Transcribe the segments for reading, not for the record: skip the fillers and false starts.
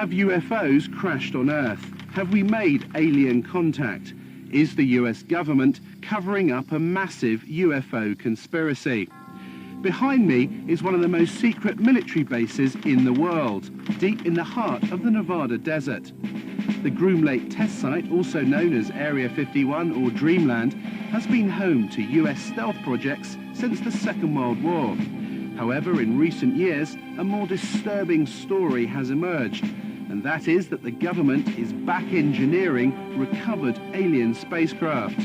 Have UFOs crashed on Earth? Have we made alien contact? Is the US government covering up a massive UFO conspiracy? Behind me is one of the most secret military bases in the world, deep in the heart of the Nevada desert. The Groom Lake test site, also known as Area 51 or Dreamland, has been home to US stealth projects since the Second World War. However, in recent years, a more disturbing story has emerged, and that is that the government is back engineering recovered alien spacecraft.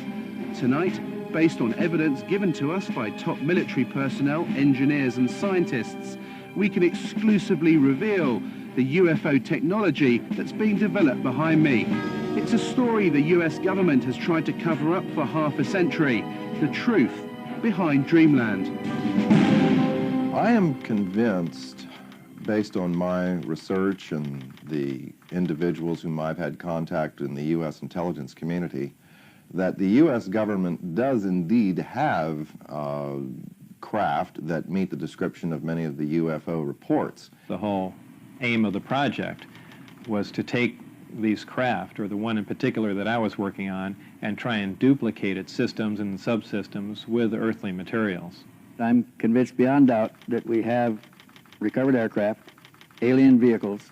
Tonight, based on evidence given to us by top military personnel, engineers and scientists, we can exclusively reveal the UFO technology that's being developed behind me. It's a story the US government has tried to cover up for half a century, the truth behind Dreamland. I am convinced, based on my research and the individuals whom I've had contact in the US intelligence community, that the US government does indeed have craft that meet the description of many of the UFO reports. The whole aim of the project was to take these craft, or the one in particular that I was working on, and try and duplicate its systems and subsystems with earthly materials. I'm convinced beyond doubt that we have recovered aircraft, alien vehicles,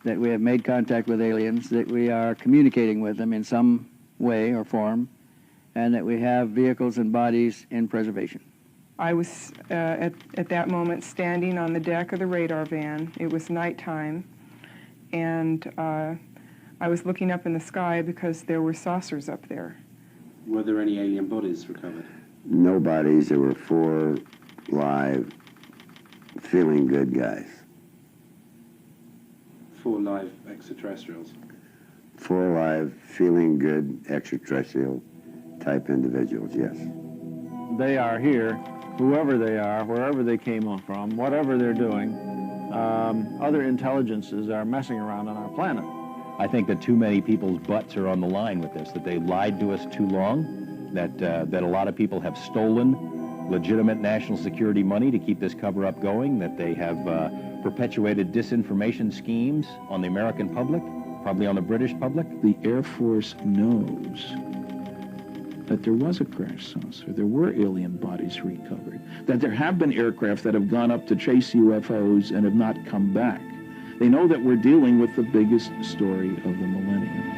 that we have made contact with aliens, that we are communicating with them in some way or form, and that we have vehicles and bodies in preservation. I was at that moment standing on the deck of the radar van. It was nighttime, and I was looking up in the sky because there were saucers up there. Were there any alien bodies recovered? No bodies. There were 4 live, feeling good guys. 4 live extraterrestrials? 4 live, feeling good extraterrestrial type individuals, yes. They are here, whoever they are, wherever they came from, whatever they're doing. Other intelligences are messing around on our planet. I think that too many people's butts are on the line with this, that they lied to us too long, that a lot of people have stolen legitimate national security money to keep this cover-up going, that they have perpetuated disinformation schemes on the American public, probably on the British public. The Air Force knows that there was a crash saucer, there were alien bodies recovered, that there have been aircraft that have gone up to chase UFOs and have not come back. They know that we're dealing with the biggest story of the millennium.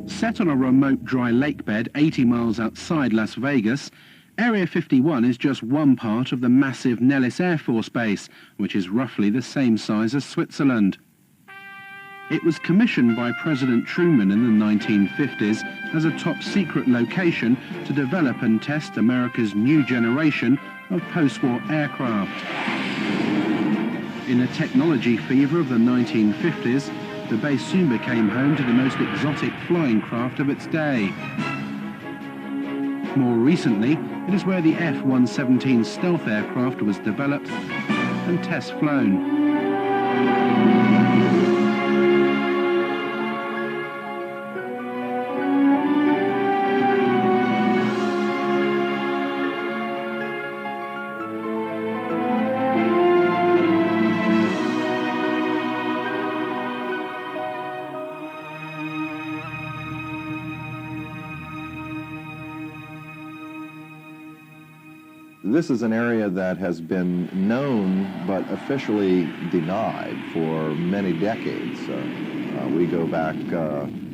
Set on a remote dry lake bed 80 miles outside Las Vegas, Area 51 is just one part of the massive Nellis Air Force Base, which is roughly the same size as Switzerland. It was commissioned by President Truman in the 1950s as a top-secret location to develop and test America's new generation of post-war aircraft. In the technology fever of the 1950s, the base soon became home to the most exotic flying craft of its day. More recently, it is where the F-117 stealth aircraft was developed and test flown. This is an area that has been known but officially denied for many decades. We go back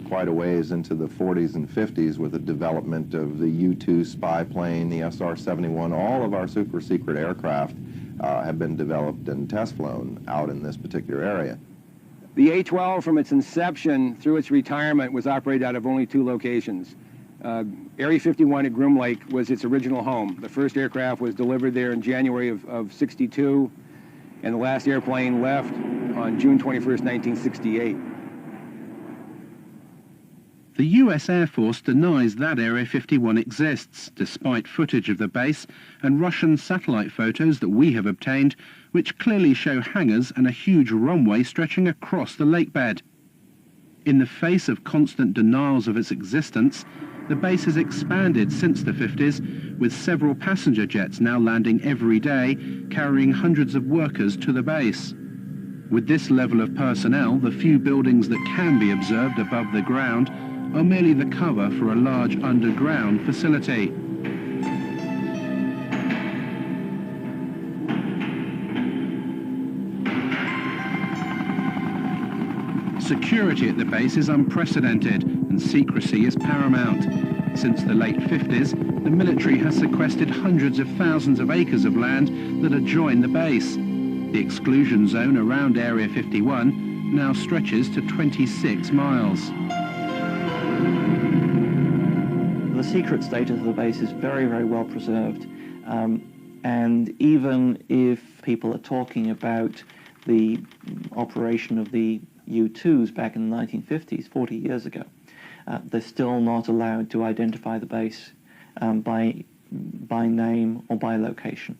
quite a ways into the 40s and 50s with the development of the U-2 spy plane, the SR-71. All of our super secret aircraft have been developed and test flown out in this particular area. The A-12 from its inception through its retirement was operated out of only 2 locations. Area 51 at Groom Lake was its original home. The first aircraft was delivered there in January of '62, and the last airplane left on June 21st, 1968. The US Air Force denies that Area 51 exists, despite footage of the base and Russian satellite photos that we have obtained, which clearly show hangars and a huge runway stretching across the lake bed. In the face of constant denials of its existence, the base has expanded since the 50s, with several passenger jets now landing every day, carrying hundreds of workers to the base. With this level of personnel, the few buildings that can be observed above the ground are merely the cover for a large underground facility. Security at the base is unprecedented and secrecy is paramount. Since the late 50s, the military has sequestered hundreds of thousands of acres of land that adjoin the base. The exclusion zone around Area 51 now stretches to 26 miles. The secret status of the base is very, very well preserved. And even if people are talking about the operation of the U-2s back in the 1950s, 40 years ago, they're still not allowed to identify the base by name or by location.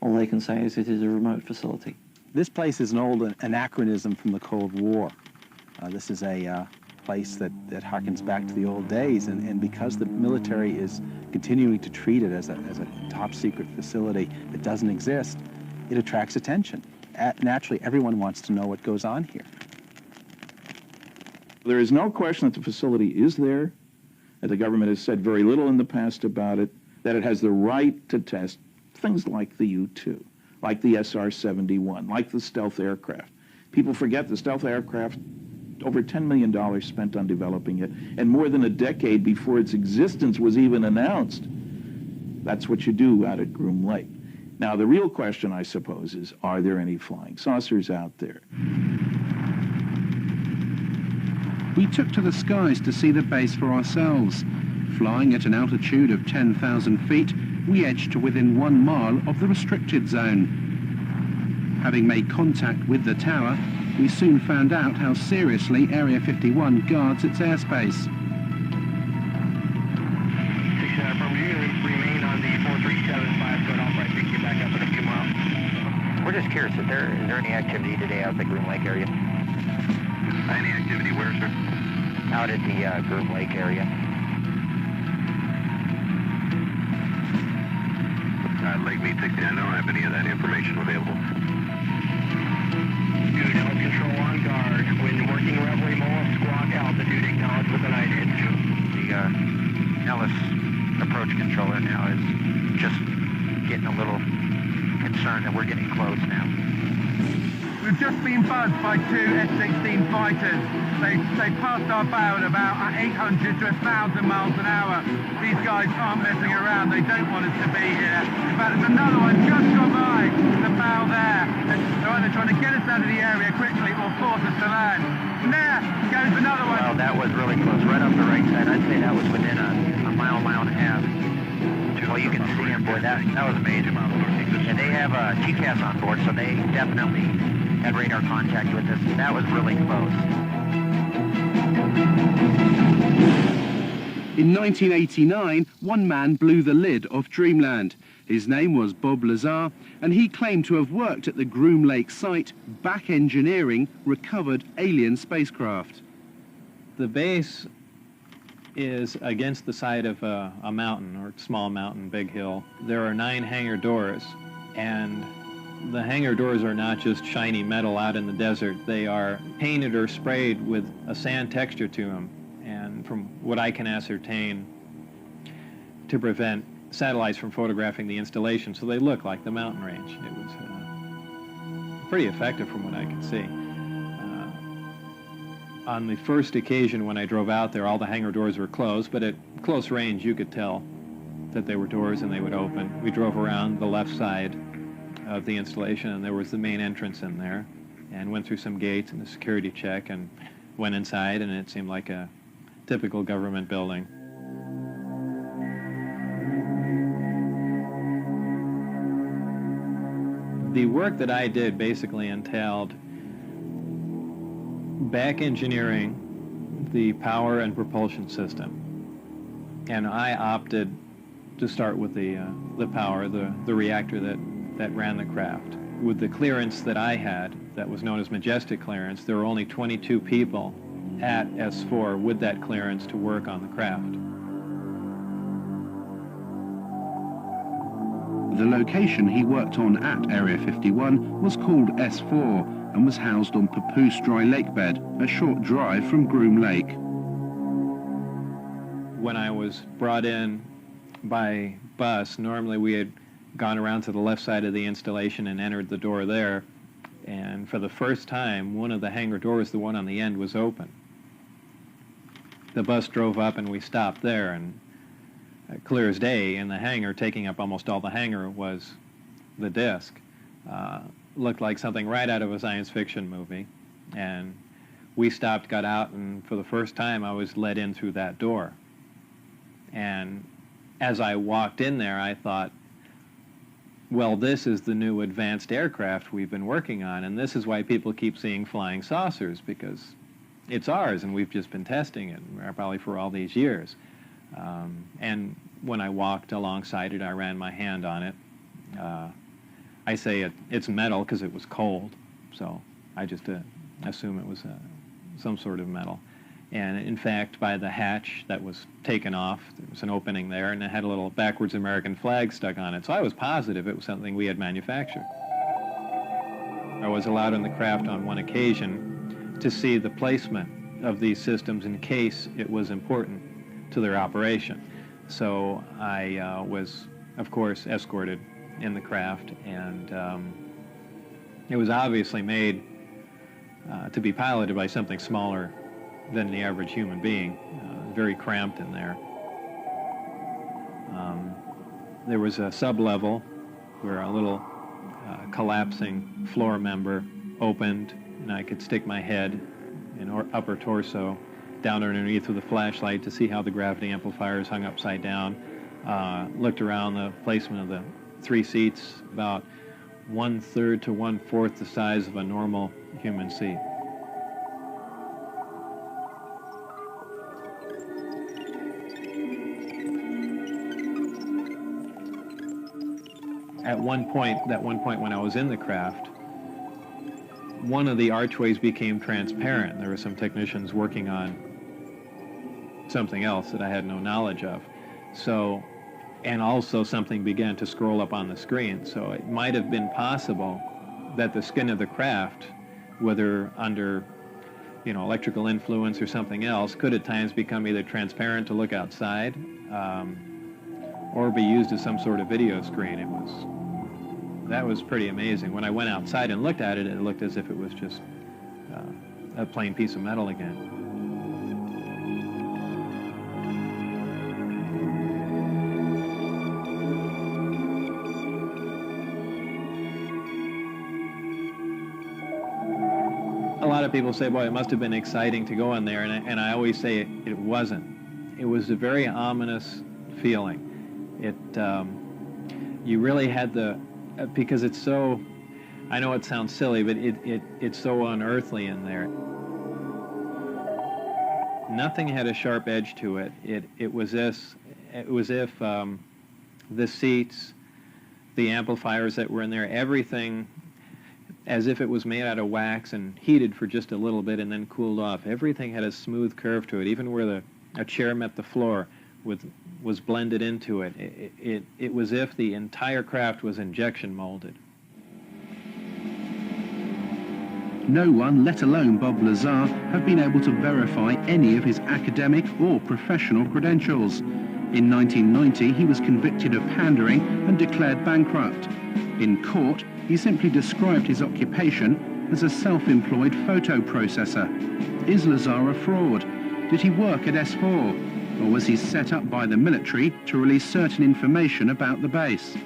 All they can say is it is a remote facility. This place is an old anachronism from the Cold War. This is a place that harkens back to the old days, and because the military is continuing to treat it as a top secret facility that doesn't exist, it attracts attention. Naturally, everyone wants to know what goes on here. There is no question that the facility is there, that the government has said very little in the past about it, that it has the right to test things like the U-2, like the SR-71, like the stealth aircraft. People forget the stealth aircraft, over $10 million spent on developing it, and more than a decade before its existence was even announced. That's what you do out at Groom Lake. Now, the real question, I suppose, is, are there any flying saucers out there? We took to the skies to see the base for ourselves. Flying at an altitude of 10,000 feet, we edged to within 1 mile of the restricted zone. Having made contact with the tower, we soon found out how seriously Area 51 guards its airspace. From you, remain on the 4375, going off right, pick you back up in a few miles. We're just curious, is there any activity today out at the Groom Lake area? Any activity where, sir? Out at the Groom Lake area. Lake meet 60, I don't have any of that information available. Dude, L control on guard. When working reveille mole, squawk altitude, acknowledge with an IDID. The Ellis approach controller now is just getting a little concerned that we're getting close now. We've just been buzzed by 2 F-16 fighters. They passed our bow at about 800 to 1,000 miles an hour. These guys aren't messing around. They don't want us to be here. In fact, there's another one just gone by the bow there. They're either trying to get us out of the area quickly or force us to land. And there goes another one. Well, that was really close, right off the right side. I'd say that was within a mile and a half. Well, you can see him, boy. That was amazing. And they have TCAS on board, so they definitely had radar contact with us. That was really close. In 1989, one man blew the lid off Dreamland. His name was Bob Lazar, and he claimed to have worked at the Groom Lake site, back engineering recovered alien spacecraft. The base is against the side of a mountain, or small mountain, big hill. There are 9 hangar doors, and the hangar doors are not just shiny metal out in the desert. They are painted or sprayed with a sand texture to them, and from what I can ascertain, to prevent satellites from photographing the installation, so they look like the mountain range. It was pretty effective from what I could see. On the first occasion when I drove out there, all the hangar doors were closed, but at close range you could tell that they were doors and they would open. We drove around the left side of the installation, and there was the main entrance in there, and went through some gates and a security check and went inside, and it seemed like a typical government building. The work that I did basically entailed back engineering the power and propulsion system, and I opted to start with the power, the reactor that ran the craft. With the clearance that I had, that was known as majestic clearance, there were only 22 people at S4 with that clearance to work on the craft. The location he worked on at Area 51 was called S4, and was housed on Papoose Dry Lake Bed, a short drive from Groom Lake. When I was brought in by bus, normally we had gone around to the left side of the installation and entered the door there, and for the first time, one of the hangar doors, the one on the end, was open. The bus drove up and we stopped there, and clear as day, in the hangar, taking up almost all the hangar, was the disc. Looked like something right out of a science fiction movie, and we stopped, got out, and for the first time I was let in through that door. And as I walked in there, I thought, well, this is the new advanced aircraft we've been working on, and this is why people keep seeing flying saucers, because it's ours, and we've just been testing it, probably for all these years. And when I walked alongside it, I ran my hand on it. I say it's metal because it was cold, so I just assume it was some sort of metal. And in fact, by the hatch that was taken off, there was an opening there, and it had a little backwards American flag stuck on it. So I was positive it was something we had manufactured. I was allowed in the craft on one occasion to see the placement of these systems in case it was important to their operation. So I was, of course, escorted in the craft, and it was obviously made to be piloted by something smaller than the average human being, very cramped in there. There was a sub-level where a little collapsing floor member opened, and I could stick my head and upper torso down underneath with a flashlight to see how the gravity amplifiers hung upside down. Looked around the placement of the 3 seats, about 1/3 to 1/4 the size of a normal human seat. At one point when I was in the craft, one of the archways became transparent. There were some technicians working on something else that I had no knowledge of. So, and also something began to scroll up on the screen. So it might have been possible that the skin of the craft, whether under, electrical influence or something else, could at times become either transparent to look outside, or be used as some sort of video screen. That was pretty amazing. When I went outside and looked at it, it looked as if it was just a plain piece of metal again. A lot of people say, boy, it must have been exciting to go in there, and I always say it wasn't. It was a very ominous feeling. You really had because it's so, I know it sounds silly, but it's so unearthly in there. Nothing had a sharp edge to it. It was if the seats, the amplifiers that were in there, everything, as if it was made out of wax and heated for just a little bit and then cooled off. Everything had a smooth curve to it, even where a chair met the floor was blended into it. It was as if the entire craft was injection molded. No one, let alone Bob Lazar, have been able to verify any of his academic or professional credentials. In 1990, he was convicted of pandering and declared bankrupt. In court, he simply described his occupation as a self-employed photo processor. Is Lazar a fraud? Did he work at S4? Or was he set up by the military to release certain information about the base?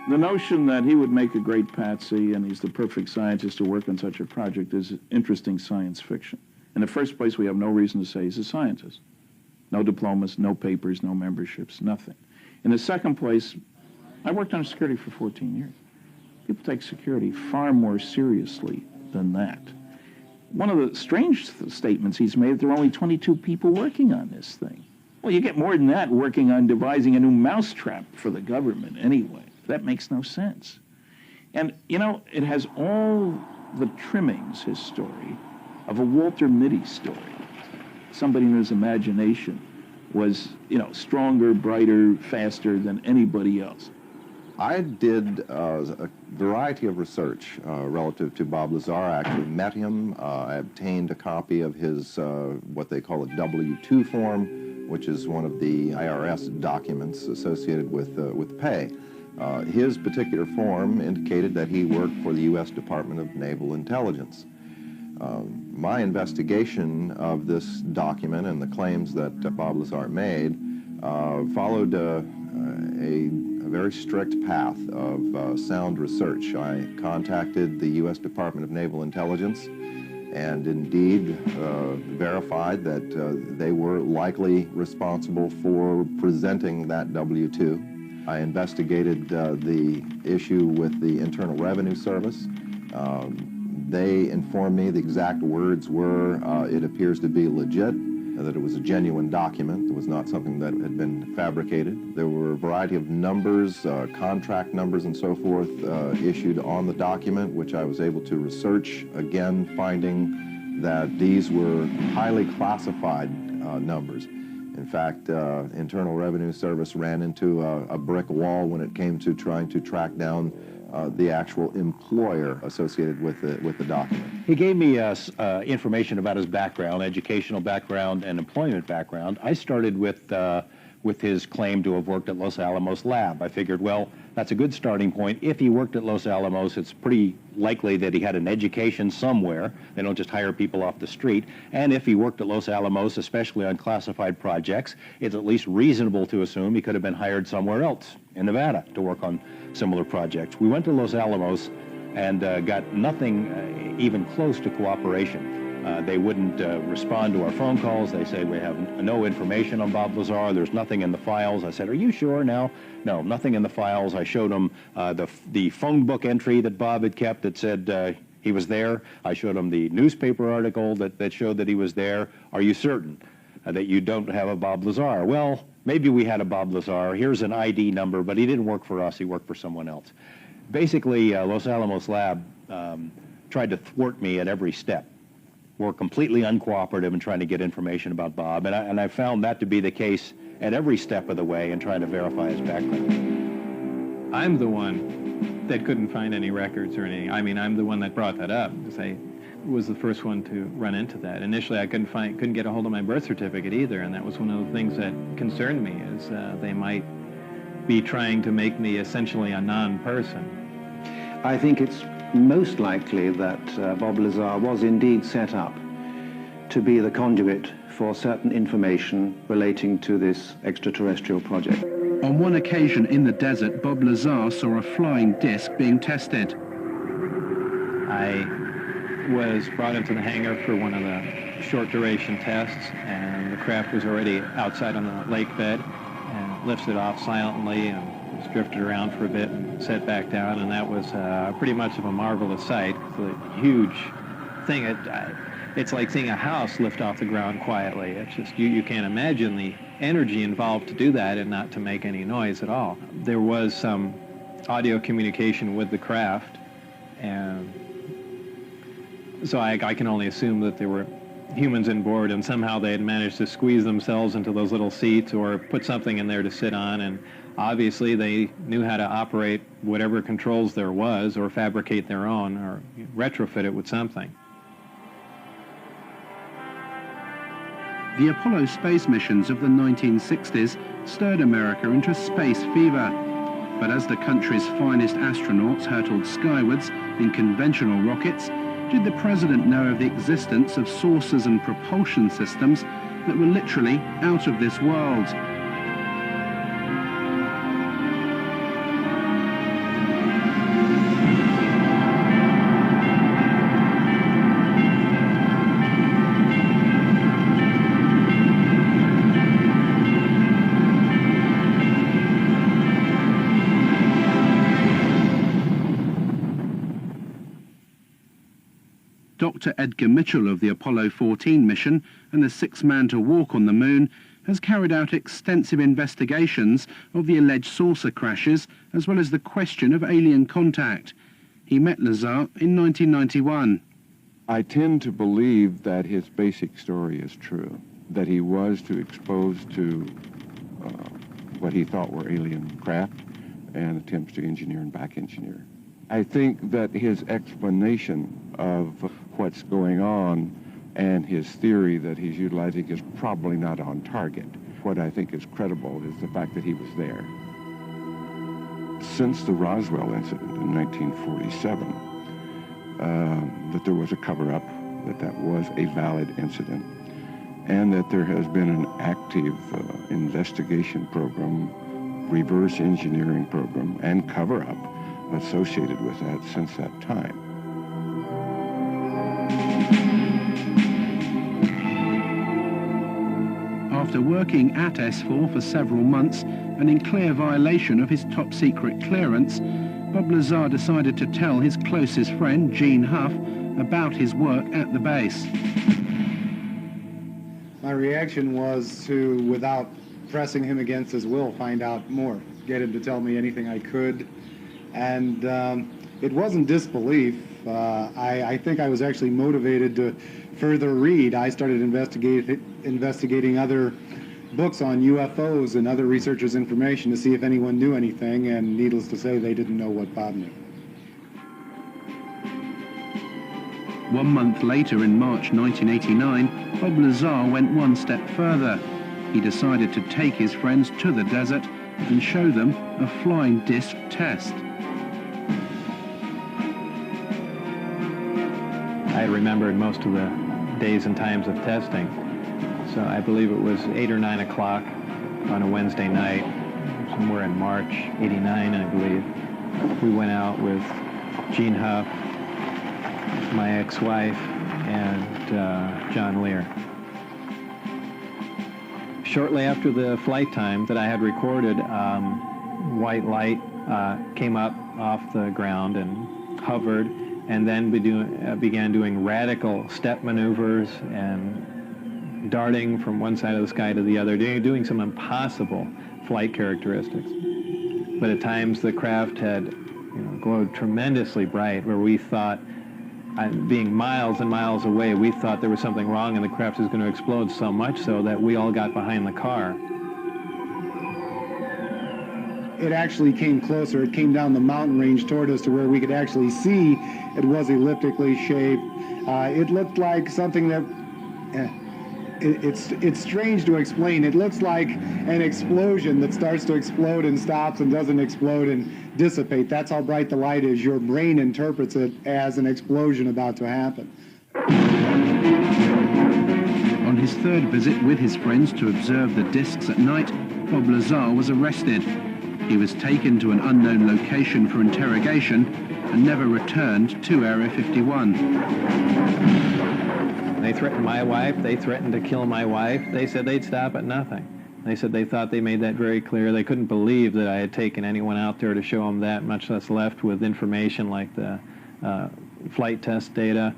The notion that he would make a great patsy and he's the perfect scientist to work on such a project is interesting science fiction. In the first place, we have no reason to say he's a scientist. No diplomas, no papers, no memberships, nothing. In the second place, I worked on security for 14 years. People take security far more seriously than that. One of the strange statements he's made, there are only 22 people working on this thing. Well, you get more than that working on devising a new mousetrap for the government anyway. That makes no sense. And, it has all the trimmings, his story, of a Walter Mitty story. Somebody in his imagination was, stronger, brighter, faster than anybody else. I did a variety of research relative to Bob Lazar. I actually met him. I obtained a copy of his, what they call a W-2 form, which is one of the IRS documents associated with pay. His particular form indicated that he worked for the U.S. Department of Naval Intelligence. My investigation of this document and the claims that Bob Lazar made followed a very strict path of sound research. I contacted the U.S. Department of Naval Intelligence and indeed verified that they were likely responsible for presenting that W-2. I investigated the issue with the Internal Revenue Service. They informed me the exact words were, it appears to be legit, that it was a genuine document. It was not something that had been fabricated. There were a variety of numbers, contract numbers and so forth, issued on the document, which I was able to research, again finding that these were highly classified numbers. In fact, Internal Revenue Service ran into a brick wall when it came to trying to track down the actual employer associated with the document. He gave me information about his background, educational background and employment background. I started with his claim to have worked at Los Alamos Lab. I figured, well, that's a good starting point. If he worked at Los Alamos, it's pretty likely that he had an education somewhere. They don't just hire people off the street. And if he worked at Los Alamos, especially on classified projects, it's at least reasonable to assume he could have been hired somewhere else in Nevada to work on similar projects. We went to Los Alamos and got nothing even close to cooperation. They wouldn't respond to our phone calls. They say, we have no information on Bob Lazar. There's nothing in the files. I said, are you sure now? No, nothing in the files. I showed them the phone book entry that Bob had kept that said he was there. I showed him the newspaper article that showed that he was there. Are you certain that you don't have a Bob Lazar? Well, maybe we had a Bob Lazar. Here's an ID number, but he didn't work for us. He worked for someone else. Basically, Los Alamos Lab tried to thwart me at every step. Were completely uncooperative in trying to get information about Bob, and I found that to be the case at every step of the way in trying to verify his background. I'm the one that couldn't find any records or anything. I mean, I'm the one that brought that up, because I was the first one to run into that. Initially, I couldn't get a hold of my birth certificate either, and that was one of the things that concerned me, is they might be trying to make me essentially a non-person. I think it's most likely that Bob Lazar was indeed set up to be the conduit for certain information relating to this extraterrestrial project. On one occasion in the desert, Bob Lazar saw a flying disc being tested. I was brought into the hangar for one of the short duration tests, and the craft was already outside on the lake bed, and lifted off silently and was drifted around for a bit and set back down, and that was pretty much of a marvelous sight. It's a huge thing. It's like seeing a house lift off the ground quietly. It's just, you can't imagine the energy involved to do that and not to make any noise at all. There was some audio communication with the craft, and so I can only assume that there were humans on board, and somehow they had managed to squeeze themselves into those little seats or put something in there to sit on, and obviously they knew how to operate whatever controls there was, or fabricate their own, or retrofit it with something. The Apollo space missions of the 1960s stirred America into space fever. But as the country's finest astronauts hurtled skywards in conventional rockets, did the president know of the existence of sources and propulsion systems that were literally out of this world? Dr. Edgar Mitchell of the Apollo 14 mission and the sixth man to walk on the moon has carried out extensive investigations of the alleged saucer crashes, as well as the question of alien contact. He met Lazar in 1991. I tend to believe that his basic story is true, that he was exposed to what he thought were alien craft, and attempts to engineer and back engineer. I think that his explanation of what's going on and his theory that he's utilizing is probably not on target. What I think is credible is the fact that he was there. Since the Roswell incident in 1947, that there was a cover-up, that was a valid incident, and that there has been an active investigation program, reverse engineering program, and cover-up associated with that since that time. After working at S4 for several months and in clear violation of his top-secret clearance, Bob Lazar decided to tell his closest friend, Gene Huff, about his work at the base. My reaction was to, without pressing him against his will, find out more, get him to tell me anything I could. And it wasn't disbelief. I think I was actually motivated to further read. I started investigating other books on UFOs and other researchers' information to see if anyone knew anything, and needless to say, they didn't know what Bob knew. 1 month later, in March 1989, Bob Lazar went one step further. He decided to take his friends to the desert and show them a flying disc test. I remembered most of the days and times of testing. So I believe it was 8 or 9 o'clock on a Wednesday night, somewhere in March '89, I believe. We went out with Gene Huff, my ex-wife, and John Lear. Shortly after the flight time that I had recorded, white light came up off the ground and hovered, and then began doing radical step maneuvers and darting from one side of the sky to the other, doing some impossible flight characteristics. But at times the craft had glowed tremendously bright, where we thought, being miles and miles away, we thought there was something wrong and the craft was going to explode, so much so that we all got behind the car. It actually came closer. It came down the mountain range toward us to where we could actually see it was elliptically shaped. It looked like something that, it's strange to explain. It looks like an explosion that starts to explode and stops and doesn't explode and dissipate. That's how bright the light is. Your brain interprets it as an explosion about to happen. On his third visit with his friends to observe the discs at night, Bob Lazar was arrested. He was taken to an unknown location for interrogation and never returned to Area 51. They threatened my wife. They threatened to kill my wife. They said they'd stop at nothing. They said they thought they made that very clear. They couldn't believe that I had taken anyone out there to show them that, much less left with information like the flight test data,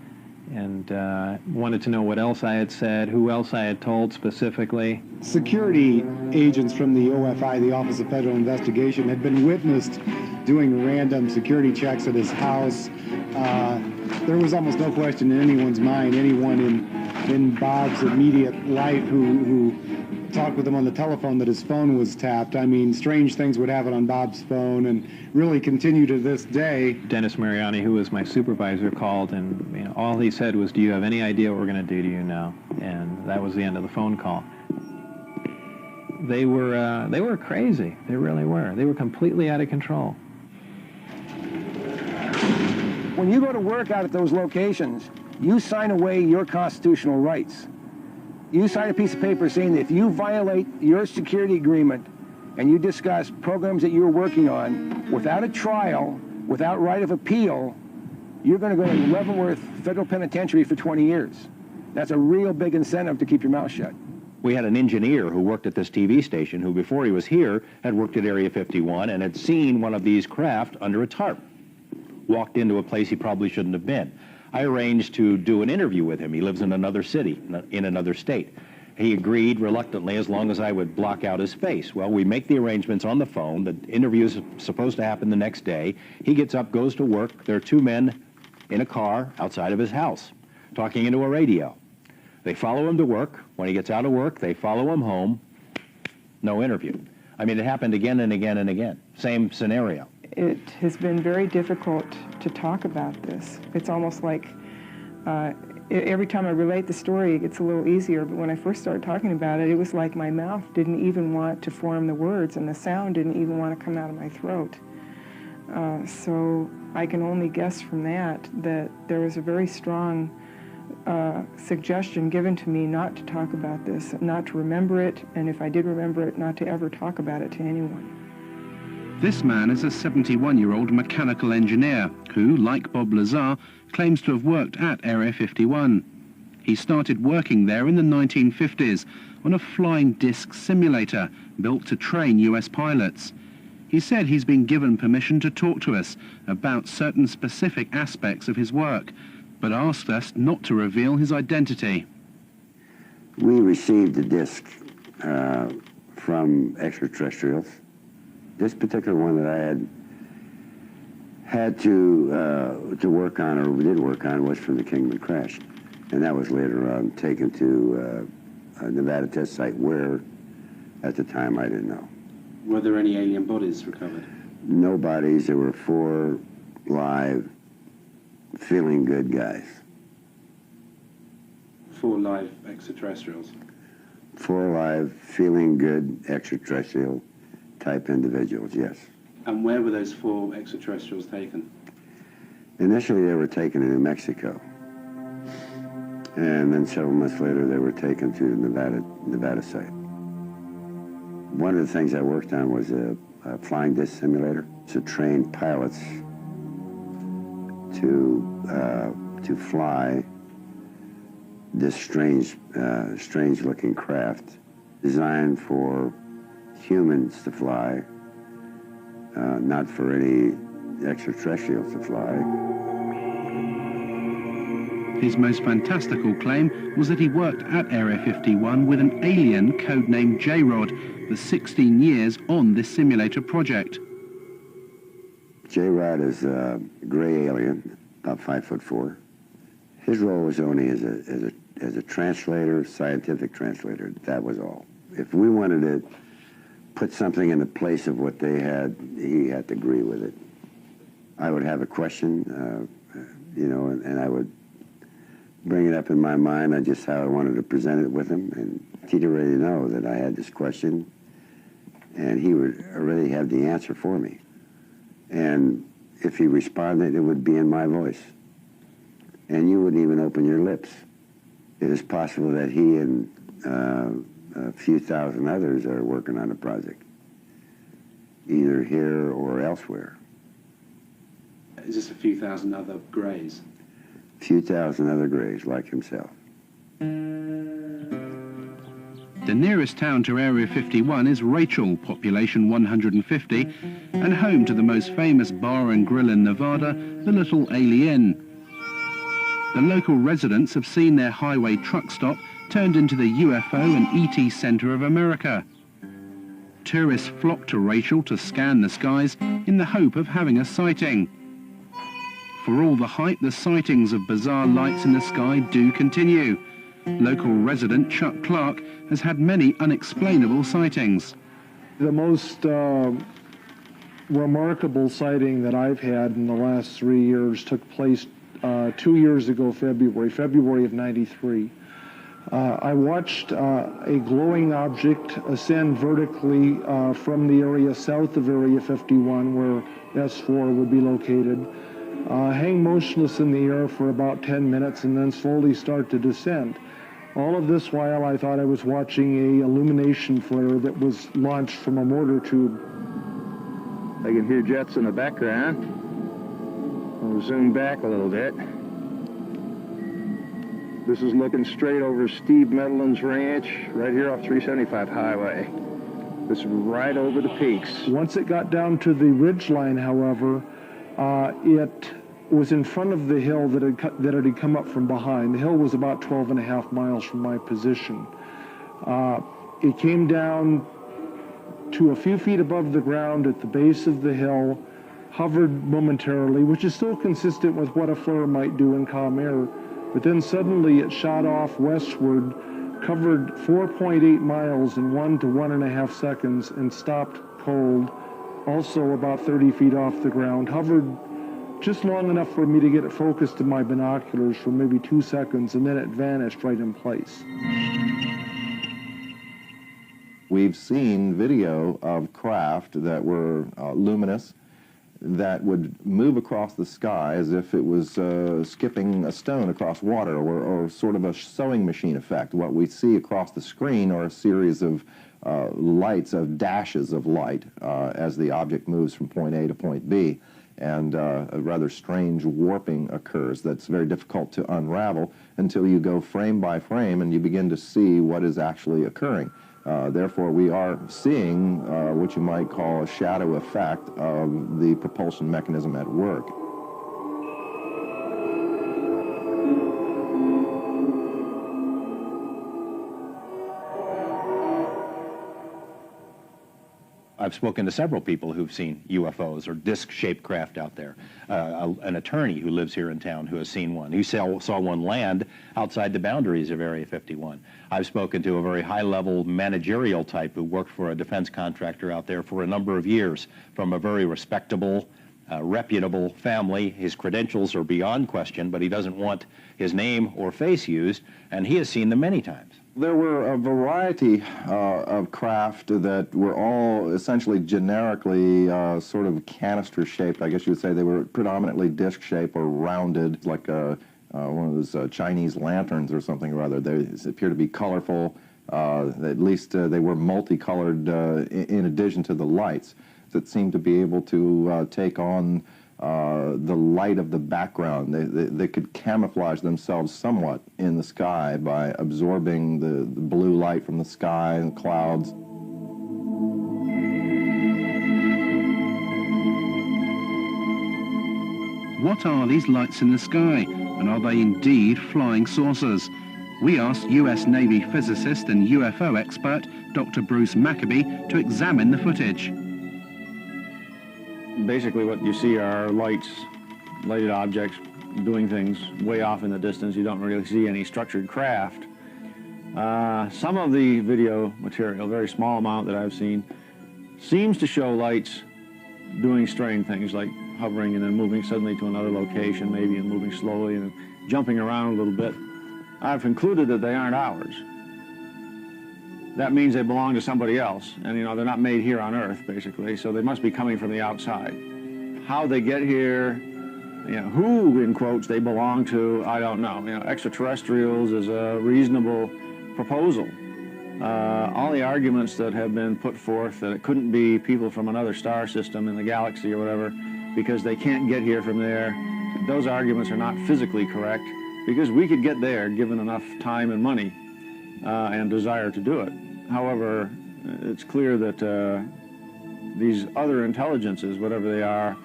and wanted to know what else I had said, who else I had told specifically. Security agents from the OFI, the Office of Federal Investigation, had been witnessed doing random security checks at his house. There was almost no question in anyone's mind, anyone in Bob's immediate life who talked with him on the telephone, that his phone was tapped. I mean, strange things would happen on Bob's phone and really continue to this day. Dennis Mariani, who was my supervisor, called, and all he said was, "Do you have any idea what we're going to do to you now?" And that was the end of the phone call. They were crazy. They really were. They were completely out of control. When you go to work out at those locations, you sign away your constitutional rights. You sign a piece of paper saying that if you violate your security agreement and you discuss programs that you're working on without a trial, without right of appeal, you're going to go to Leavenworth Federal Penitentiary for 20 years. That's a real big incentive to keep your mouth shut. We had an engineer who worked at this TV station who, before he was here, had worked at Area 51 and had seen one of these craft under a tarp. Walked into a place he probably shouldn't have been. I arranged to do an interview with him. He lives in another city, in another state. He agreed reluctantly as long as I would block out his face. Well, we make the arrangements on the phone. The interview is supposed to happen the next day. He gets up, goes to work. There are two men in a car outside of his house talking into a radio. They follow him to work. When he gets out of work, they follow him home. No interview. I mean, it happened again and again and again. Same scenario. It has been very difficult to talk about this. It's almost like every time I relate the story, it gets a little easier, but when I first started talking about it, it was like my mouth didn't even want to form the words, and the sound didn't even want to come out of my throat. So I can only guess from that there was a very strong suggestion given to me not to talk about this, not to remember it, and if I did remember it, not to ever talk about it to anyone. This man is a 71-year-old mechanical engineer who, like Bob Lazar, claims to have worked at Area 51. He started working there in the 1950s on a flying disc simulator built to train US pilots. He said he's been given permission to talk to us about certain specific aspects of his work, but asked us not to reveal his identity. We received a disc from extraterrestrials. This particular one that I had to work on, or did work on, was from the Kingman crash, and that was later on taken to a Nevada test site where, at the time, I didn't know. Were there any alien bodies recovered? No bodies. There were 4 live, feeling good guys. 4 live extraterrestrials? 4 live, feeling good extraterrestrial type individuals, yes. And where were those 4 extraterrestrials taken? Initially, they were taken in New Mexico. And then several months later, they were taken to the Nevada site. One of the things I worked on was a flying disc simulator to train pilots to fly this strange-looking craft designed for humans to fly, not for any extraterrestrials to fly. His most fantastical claim was that he worked at Area 51 with an alien codenamed J-Rod for 16 years on this simulator project. J-Rod is a gray alien, about 5'4". His role was only as a translator, scientific translator. That was all. If we wanted to put something in the place of what they had, he had to agree with it. I would have a question, and I would bring it up in my mind, just how I wanted to present it with him, and he'd already know that I had this question, and he would already have the answer for me. And if he responded, it would be in my voice. And you wouldn't even open your lips. It is possible that he and a few thousand others are working on a project, either here or elsewhere. Is this a few thousand other greys? Few thousand other greys like himself. The nearest town to Area 51 is Rachel, population 150, and home to the most famous bar and grill in Nevada, the Little Alien. The local residents have seen their highway truck stop turned into the UFO and ET Center of America. Tourists flock to Rachel to scan the skies in the hope of having a sighting. For all the hype, the sightings of bizarre lights in the sky do continue. Local resident Chuck Clark has had many unexplainable sightings. The most remarkable sighting that I've had in the last 3 years took place 2 years ago, February of '93. I watched a glowing object ascend vertically from the area south of Area 51, where S4 would be located, hang motionless in the air for about 10 minutes and then slowly start to descend. All of this while I thought I was watching a illumination flare that was launched from a mortar tube. I can hear jets in the background. I'll zoom back a little bit. This is looking straight over Steve Medlin's ranch, right here off 375 Highway. This is right over the peaks. Once it got down to the ridge line, however, it was in front of the hill that had come up from behind. The hill was about 12.5 miles from my position. It came down to a few feet above the ground at the base of the hill, hovered momentarily, which is still consistent with what a flare might do in calm air, but then suddenly it shot off westward, covered 4.8 miles in 1 to 1.5 seconds and stopped cold, also about 30 feet off the ground, hovered just long enough for me to get it focused in my binoculars for maybe 2 seconds, and then it vanished right in place. We've seen video of craft that were luminous, that would move across the sky as if it was skipping a stone across water, or sort of a sewing machine effect. What we see across the screen are a series of lights, of dashes of light, as the object moves from point A to point B. And a rather strange warping occurs that's very difficult to unravel until you go frame by frame and you begin to see what is actually occurring. Therefore, we are seeing what you might call a shadow effect of the propulsion mechanism at work. I've spoken to several people who've seen UFOs or disc-shaped craft out there. An attorney who lives here in town who has seen one. He saw one land outside the boundaries of Area 51. I've spoken to a very high-level managerial type who worked for a defense contractor out there for a number of years from a very respectable, reputable family. His credentials are beyond question, but he doesn't want his name or face used, and he has seen them many times. There were a variety of craft that were all essentially generically sort of canister-shaped, I guess you would say. They were predominantly disc-shaped or rounded, like one of those Chinese lanterns or something or other. They appear to be colorful. At least they were multicolored in addition to the lights that seemed to be able to take on the light of the background. They could camouflage themselves somewhat in the sky by absorbing the blue light from the sky and clouds. What are these lights in the sky, and are they indeed flying saucers? We asked US Navy physicist and UFO expert Dr. Bruce Maccabee to examine the footage. Basically what you see are lights, lighted objects doing things way off in the distance. You don't really see any structured craft. Some of the video material, very small amount that I've seen, seems to show lights doing strange things like hovering and then moving suddenly to another location, maybe, and moving slowly and jumping around a little bit. I've concluded that they aren't ours. That means they belong to somebody else, and they're not made here on Earth, basically, so they must be coming from the outside. How they get here, who, in quotes, they belong to, I don't know. Extraterrestrials is a reasonable proposal. All the arguments that have been put forth that it couldn't be people from another star system in the galaxy or whatever because they can't get here from there, those arguments are not physically correct, because we could get there given enough time and money and desire to do it. However, it's clear that these other intelligences, whatever they are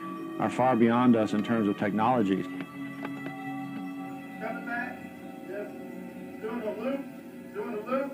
far beyond us in terms of technology. Coming back, just doing a loop.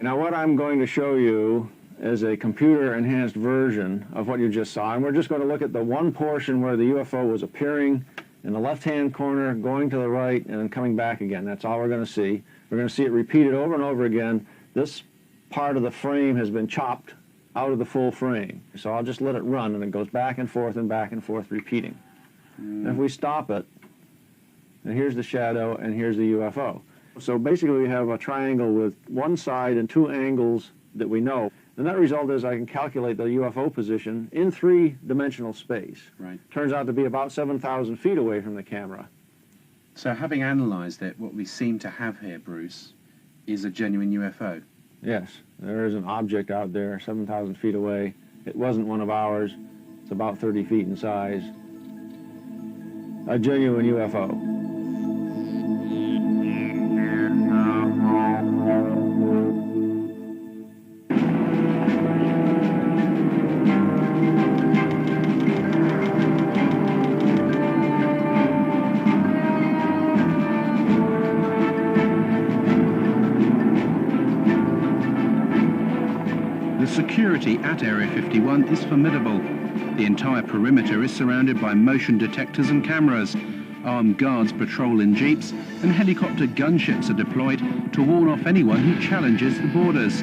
Now what I'm going to show you is a computer-enhanced version of what you just saw, and we're just going to look at the one portion where the UFO was appearing in the left-hand corner, going to the right, and then coming back again. That's all we're going to see. We're going to see it repeated over and over again. This part of the frame has been chopped out of the full frame. So I'll just let it run, and it goes back and forth, repeating. And if we stop it, and here's the shadow, and here's the UFO. So basically we have a triangle with one side and two angles that we know. The net result is I can calculate the UFO position in three-dimensional space. Right. Turns out to be about 7,000 feet away from the camera. So having analysed it, what we seem to have here, Bruce, is a genuine UFO. Yes, there is an object out there 7,000 feet away. It wasn't one of ours. It's about 30 feet in size. A genuine UFO. Security at Area 51 is formidable. The entire perimeter is surrounded by motion detectors and cameras. Armed guards patrol in jeeps and helicopter gunships are deployed to warn off anyone who challenges the borders.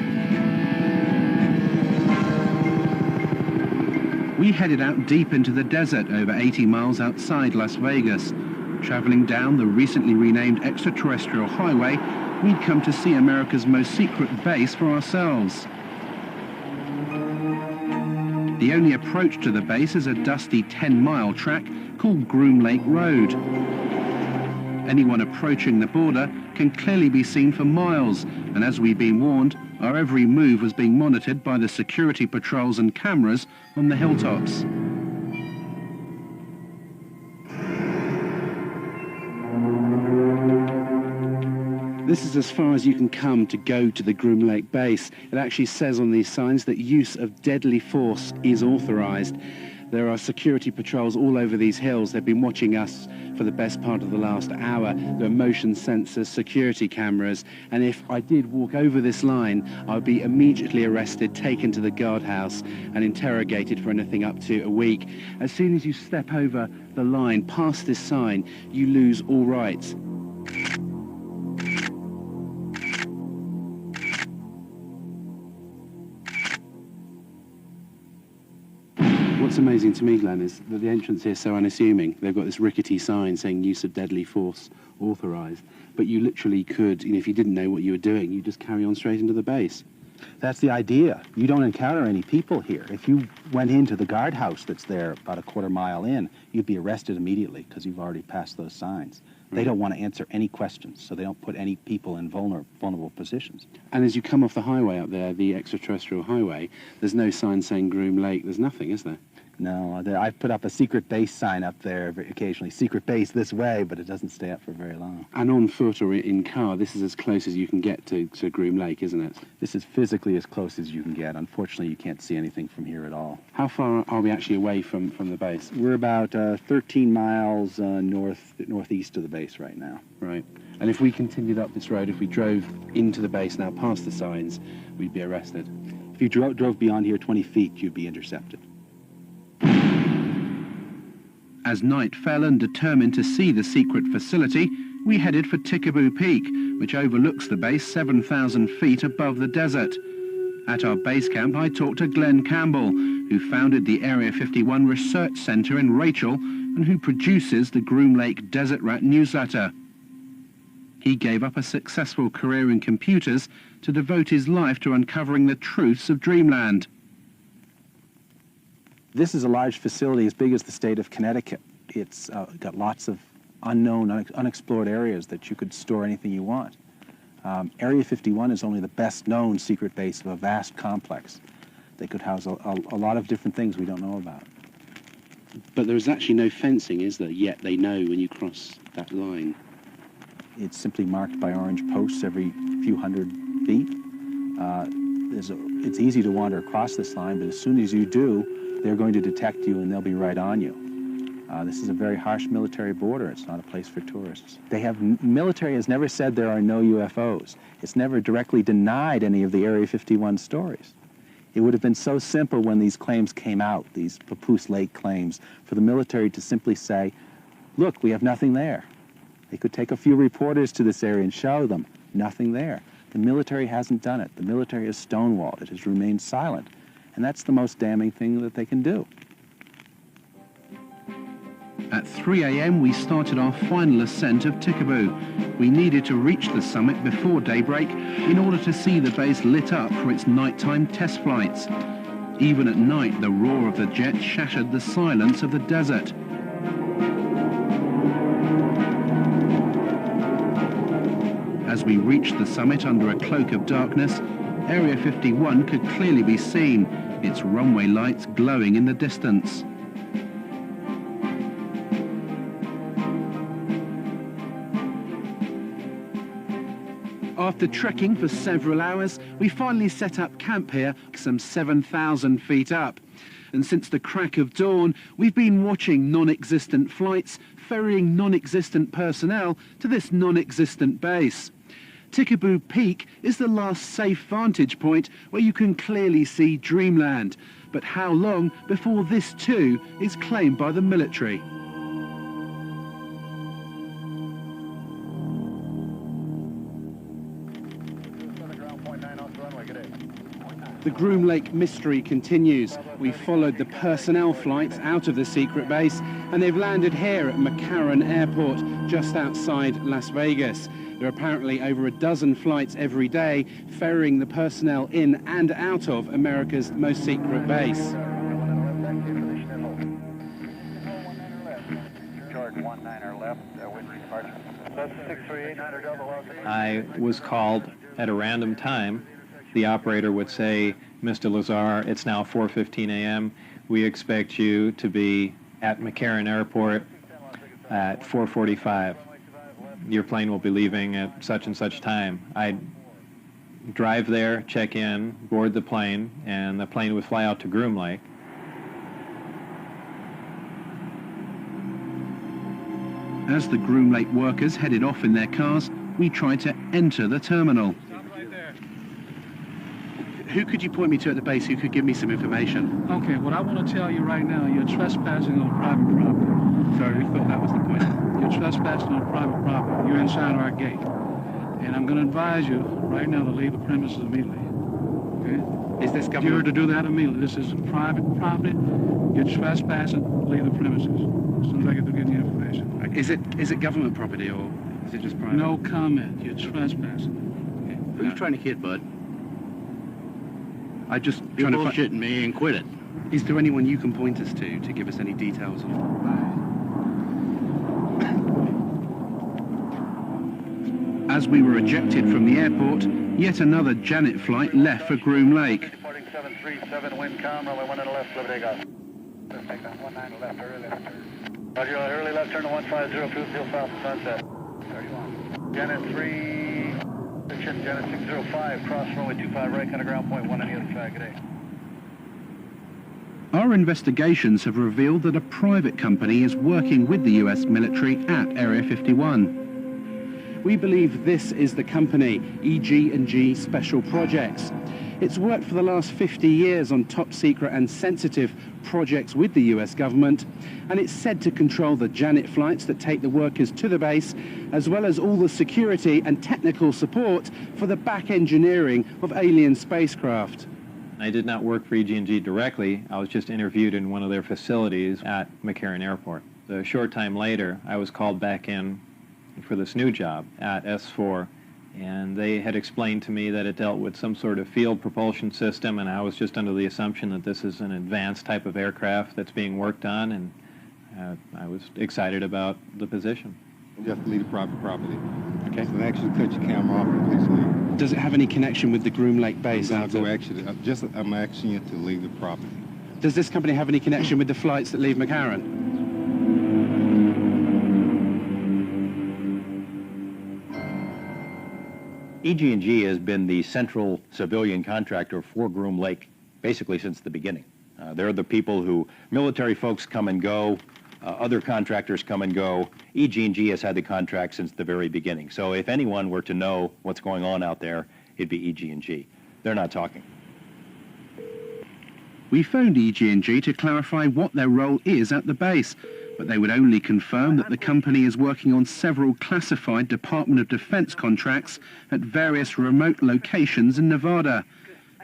We headed out deep into the desert over 80 miles outside Las Vegas. Traveling down the recently renamed extraterrestrial highway, we'd come to see America's most secret base for ourselves. The only approach to the base is a dusty 10-mile track called Groom Lake Road. Anyone approaching the border can clearly be seen for miles, and as we've been warned, our every move was being monitored by the security patrols and cameras on the hilltops. This is as far as you can come to go to the Groom Lake base. It actually says on these signs that use of deadly force is authorized. There are security patrols all over these hills. They've been watching us for the best part of the last hour. There are motion sensors, security cameras, and if I did walk over this line, I'd be immediately arrested, taken to the guardhouse, and interrogated for anything up to a week. As soon as you step over the line, past this sign, you lose all rights. What's amazing to me, Glenn, is that the entrance here is so unassuming. They've got this rickety sign saying use of deadly force authorized, but you literally could, if you didn't know what you were doing, you just carry on straight into the base. That's the idea. You don't encounter any people here. If you went into the guardhouse that's there about a quarter mile in, you'd be arrested immediately because you've already passed those signs. They don't want to answer any questions, so they don't put any people in vulnerable positions. And as you come off the highway up there, the extraterrestrial highway, there's no sign saying Groom Lake. There's nothing, is there? No, I've put up a secret base sign up there occasionally. Secret base this way, but it doesn't stay up for very long. And on foot or in car, this is as close as you can get to Groom Lake, isn't it? This is physically as close as you can get. Unfortunately, you can't see anything from here at all. How far are we actually away from the base? We're about 13 miles northeast of the base right now. Right. And if we continued up this road, if we drove into the base now past the signs, we'd be arrested. If you drove beyond here 20 feet, you'd be intercepted. As night fell and determined to see the secret facility, we headed for Tikaboo Peak, which overlooks the base 7,000 feet above the desert. At our base camp, I talked to Glenn Campbell, who founded the Area 51 Research Center in Rachel and who produces the Groom Lake Desert Rat newsletter. He gave up a successful career in computers to devote his life to uncovering the truths of dreamland. This is a large facility as big as the state of Connecticut. It's got lots of unknown, unexplored areas that you could store anything you want. Area 51 is only the best known secret base of a vast complex. They could house a lot of different things we don't know about. But there's actually no fencing, is there? Yet they know when you cross that line. It's simply marked by orange posts every few hundred feet. It's easy to wander across this line, but as soon as you do, they're going to detect you and they'll be right on you. This is a very harsh military border. It's not a place for tourists. Military has never said there are no UFOs. It's never directly denied any of the Area 51 stories. It would have been so simple when these claims came out, these Papoose Lake claims, for the military to simply say, look, we have nothing there. They could take a few reporters to this area and show them, nothing there. The military hasn't done it. The military has stonewalled. It has remained silent. And that's the most damning thing that they can do. At 3 a.m. we started our final ascent of Tikaboo. We needed to reach the summit before daybreak in order to see the base lit up for its nighttime test flights. Even at night, the roar of the jet shattered the silence of the desert. As we reached the summit under a cloak of darkness, Area 51 could clearly be seen, its runway lights glowing in the distance. After trekking for several hours, we finally set up camp here, some 7,000 feet up. And since the crack of dawn, we've been watching non-existent flights, ferrying non-existent personnel to this non-existent base. Tikaboo Peak is the last safe vantage point where you can clearly see dreamland. But how long before this too is claimed by the military? The Groom Lake mystery continues. We followed the personnel flights out of the secret base, and they've landed here at McCarran Airport, just outside Las Vegas. There are apparently over a dozen flights every day, ferrying the personnel in and out of America's most secret base. I was called at a random time. The operator would say, "Mr. Lazar, it's now 4:15 a.m. We expect you to be at McCarran Airport at 4:45. Your plane will be leaving at such and such time." I'd drive there, check in, board the plane, and the plane would fly out to Groom Lake. As the Groom Lake workers headed off in their cars, we tried to enter the terminal. Who could you point me to at the base who could give me some information? Okay, what I want to tell you right now, you're trespassing on private property. Sorry, I thought that was the point. You're trespassing on private property. You're inside our gate. And I'm going to advise you right now to leave the premises immediately. Okay? Is this government? You're to do that immediately. This is private property. You're trespassing. Leave the premises as soon as I get to get the information. Is it government property or is it just private? No comment. You're trespassing. Who are you trying to kid, bud? I just You're trying to bullshitting me and quit it. Is there anyone you can point us to give us any details of? As we were ejected from the airport, yet another Janet flight left for Groom Lake. Reporting 737, wind calm, runway 19 left, Liberty Takeoff. 19 left, early left turn. Roger, early left turn to 150, cruise field south of sunset. 31. Janet 3, Janet 605, cross runway 25 right, kind of ground point 1 on the other side, good day. Our investigations have revealed that a private company is working with the US military at Area 51. We believe this is the company, EG&G Special Projects. It's worked for the last 50 years on top secret and sensitive projects with the US government, and it's said to control the Janet flights that take the workers to the base, as well as all the security and technical support for the back engineering of alien spacecraft. I did not work for EG&G directly. I was just interviewed in one of their facilities at McCarran Airport. A short time later, I was called back in for this new job at S4, and they had explained to me that it dealt with some sort of field propulsion system, and I was just under the assumption that this is an advanced type of aircraft that's being worked on, and I was excited about the position. You have to leave the private property. Okay. So actually cut your camera off and please leave. Does it have any connection with the Groom Lake base? I'm asking you to leave the property. Does this company have any connection with the flights that leave McCarran? EG&G has been the central civilian contractor for Groom Lake basically since the beginning. They're the people who, military folks come and go, other contractors come and go. EG&G has had the contract since the very beginning. So if anyone were to know what's going on out there, it'd be EG&G. They're not talking. We phoned EG&G to clarify what their role is at the base, but they would only confirm that the company is working on several classified Department of Defense contracts at various remote locations in Nevada.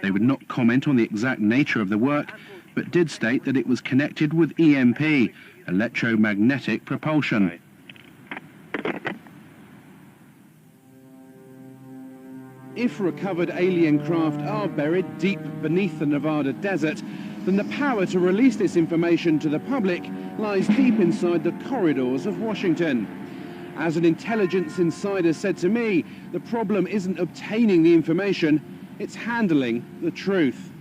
They would not comment on the exact nature of the work, but did state that it was connected with EMP, electromagnetic propulsion. If recovered alien craft are buried deep beneath the Nevada desert, then the power to release this information to the public lies deep inside the corridors of Washington. As an intelligence insider said to me, the problem isn't obtaining the information, it's handling the truth.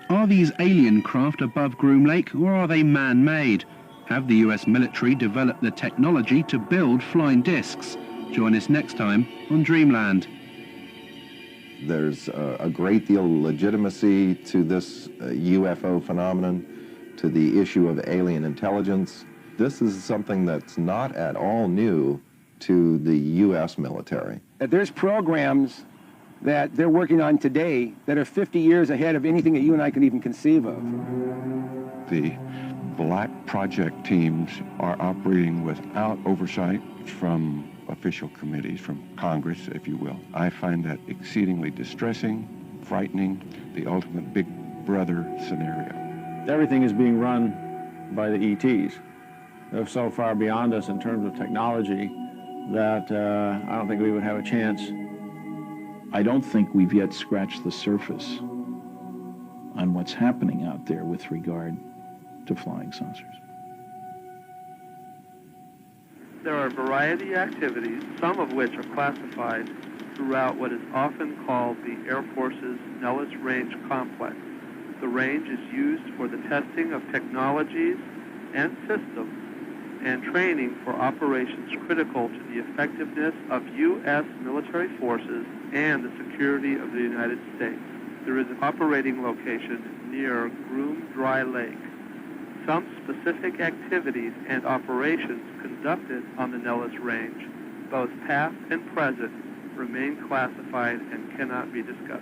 Are these alien craft above Groom Lake, or are they man-made? Have the US military developed the technology to build flying discs? Join us next time on Dreamland. There's a great deal of legitimacy to this UFO phenomenon, to the issue of alien intelligence. This is something that's not at all new to the US military. There's programs that they're working on today that are 50 years ahead of anything that you and I can even conceive of. The black project teams are operating without oversight from official committees, from Congress, if you will. I find that exceedingly distressing, frightening, the ultimate big brother scenario. Everything is being run by the ETs. They're so far beyond us in terms of technology that I don't think we would have a chance. I don't think we've yet scratched the surface on what's happening out there with regard to flying saucers. There are a variety of activities, some of which are classified throughout what is often called the Air Force's Nellis Range Complex. The range is used for the testing of technologies and systems and training for operations critical to the effectiveness of U.S. military forces and the security of the United States. There is an operating location near Groom Dry Lake. Some specific activities and operations conducted on the Nellis Range, both past and present, remain classified and cannot be discussed.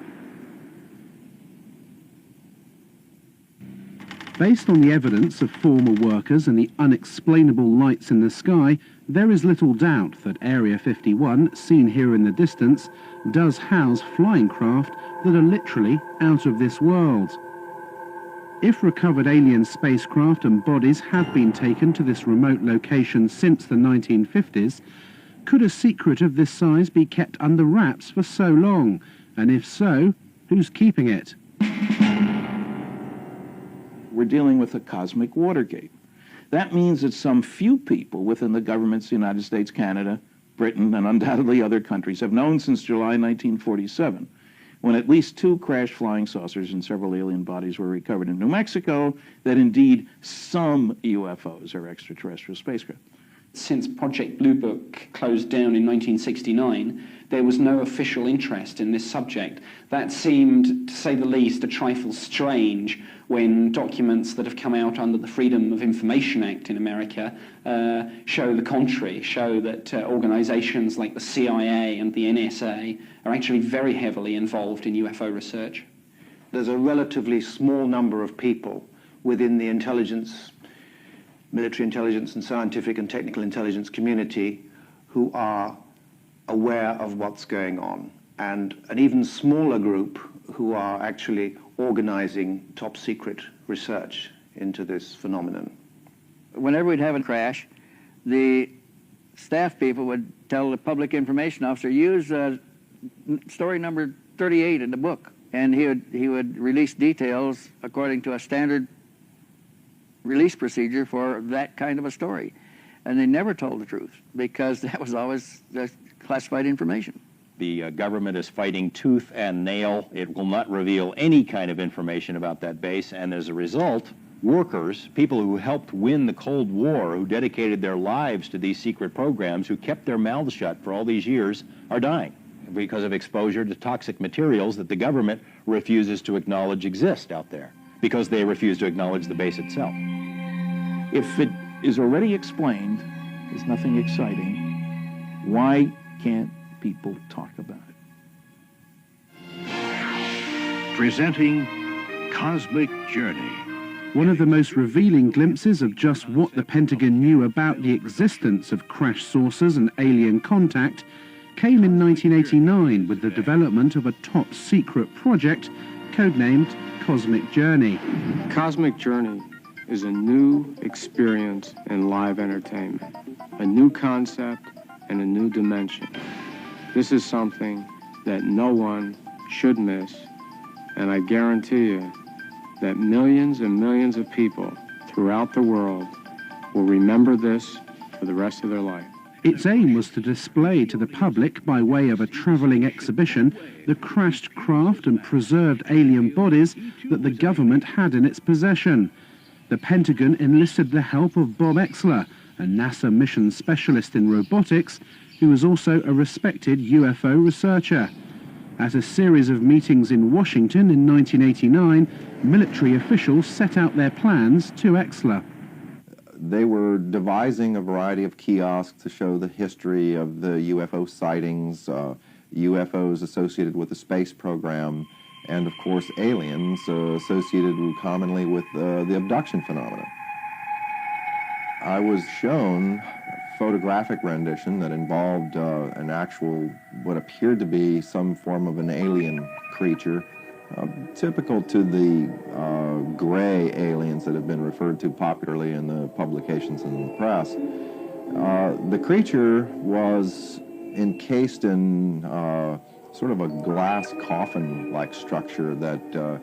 Based on the evidence of former workers and the unexplainable lights in the sky, there is little doubt that Area 51, seen here in the distance, does house flying craft that are literally out of this world. If recovered alien spacecraft and bodies have been taken to this remote location since the 1950s, could a secret of this size be kept under wraps for so long? And if so, who's keeping it? We're dealing with a cosmic Watergate. That means that some few people within the governments of the United States, Canada, Britain, and undoubtedly other countries have known since July 1947, when at least 2 crashed flying saucers and several alien bodies were recovered in New Mexico, that indeed some UFOs are extraterrestrial spacecraft. Since Project Blue Book closed down in 1969, there was no official interest in this subject. That seemed, to say the least, a trifle strange when documents that have come out under the Freedom of Information Act in America show the contrary, show that organizations like the CIA and the NSA are actually very heavily involved in UFO research. There's a relatively small number of people within the intelligence, military intelligence and scientific and technical intelligence community who are aware of what's going on, and an even smaller group who are actually organizing top secret research into this phenomenon. Whenever we'd have a crash, the staff people would tell the public information officer, use story number 38 in the book, and he would release details according to a standard release procedure for that kind of a story. And they never told the truth because that was always classified information. The government is fighting tooth and nail. It will not reveal any kind of information about that base, and as a result, workers, people who helped win the Cold War, who dedicated their lives to these secret programs, who kept their mouths shut for all these years, are dying because of exposure to toxic materials that the government refuses to acknowledge exist out there, because they refuse to acknowledge the base itself. If it is already explained, there's nothing exciting, why can't people talk about it? Presenting Cosmic Journey. One of the most revealing glimpses of just what the Pentagon knew about the existence of crash saucers and alien contact came in 1989 with the development of a top-secret project codenamed Cosmic Journey. Cosmic Journey is a new experience in live entertainment, a new concept and a new dimension. This is something that no one should miss, and I guarantee you that millions and millions of people throughout the world will remember this for the rest of their life. Its aim was to display to the public, by way of a travelling exhibition, the crashed craft and preserved alien bodies that the government had in its possession. The Pentagon enlisted the help of Bob Exler, a NASA mission specialist in robotics, who was also a respected UFO researcher. At a series of meetings in Washington in 1989, military officials set out their plans to Exler. They were devising a variety of kiosks to show the history of the UFO sightings, UFOs associated with the space program, and of course aliens associated commonly with the abduction phenomena. I was shown a photographic rendition that involved an actual, what appeared to be some form of an alien creature, typical to the gray aliens that have been referred to popularly in the publications and the press. The creature was encased in sort of a glass coffin-like structure that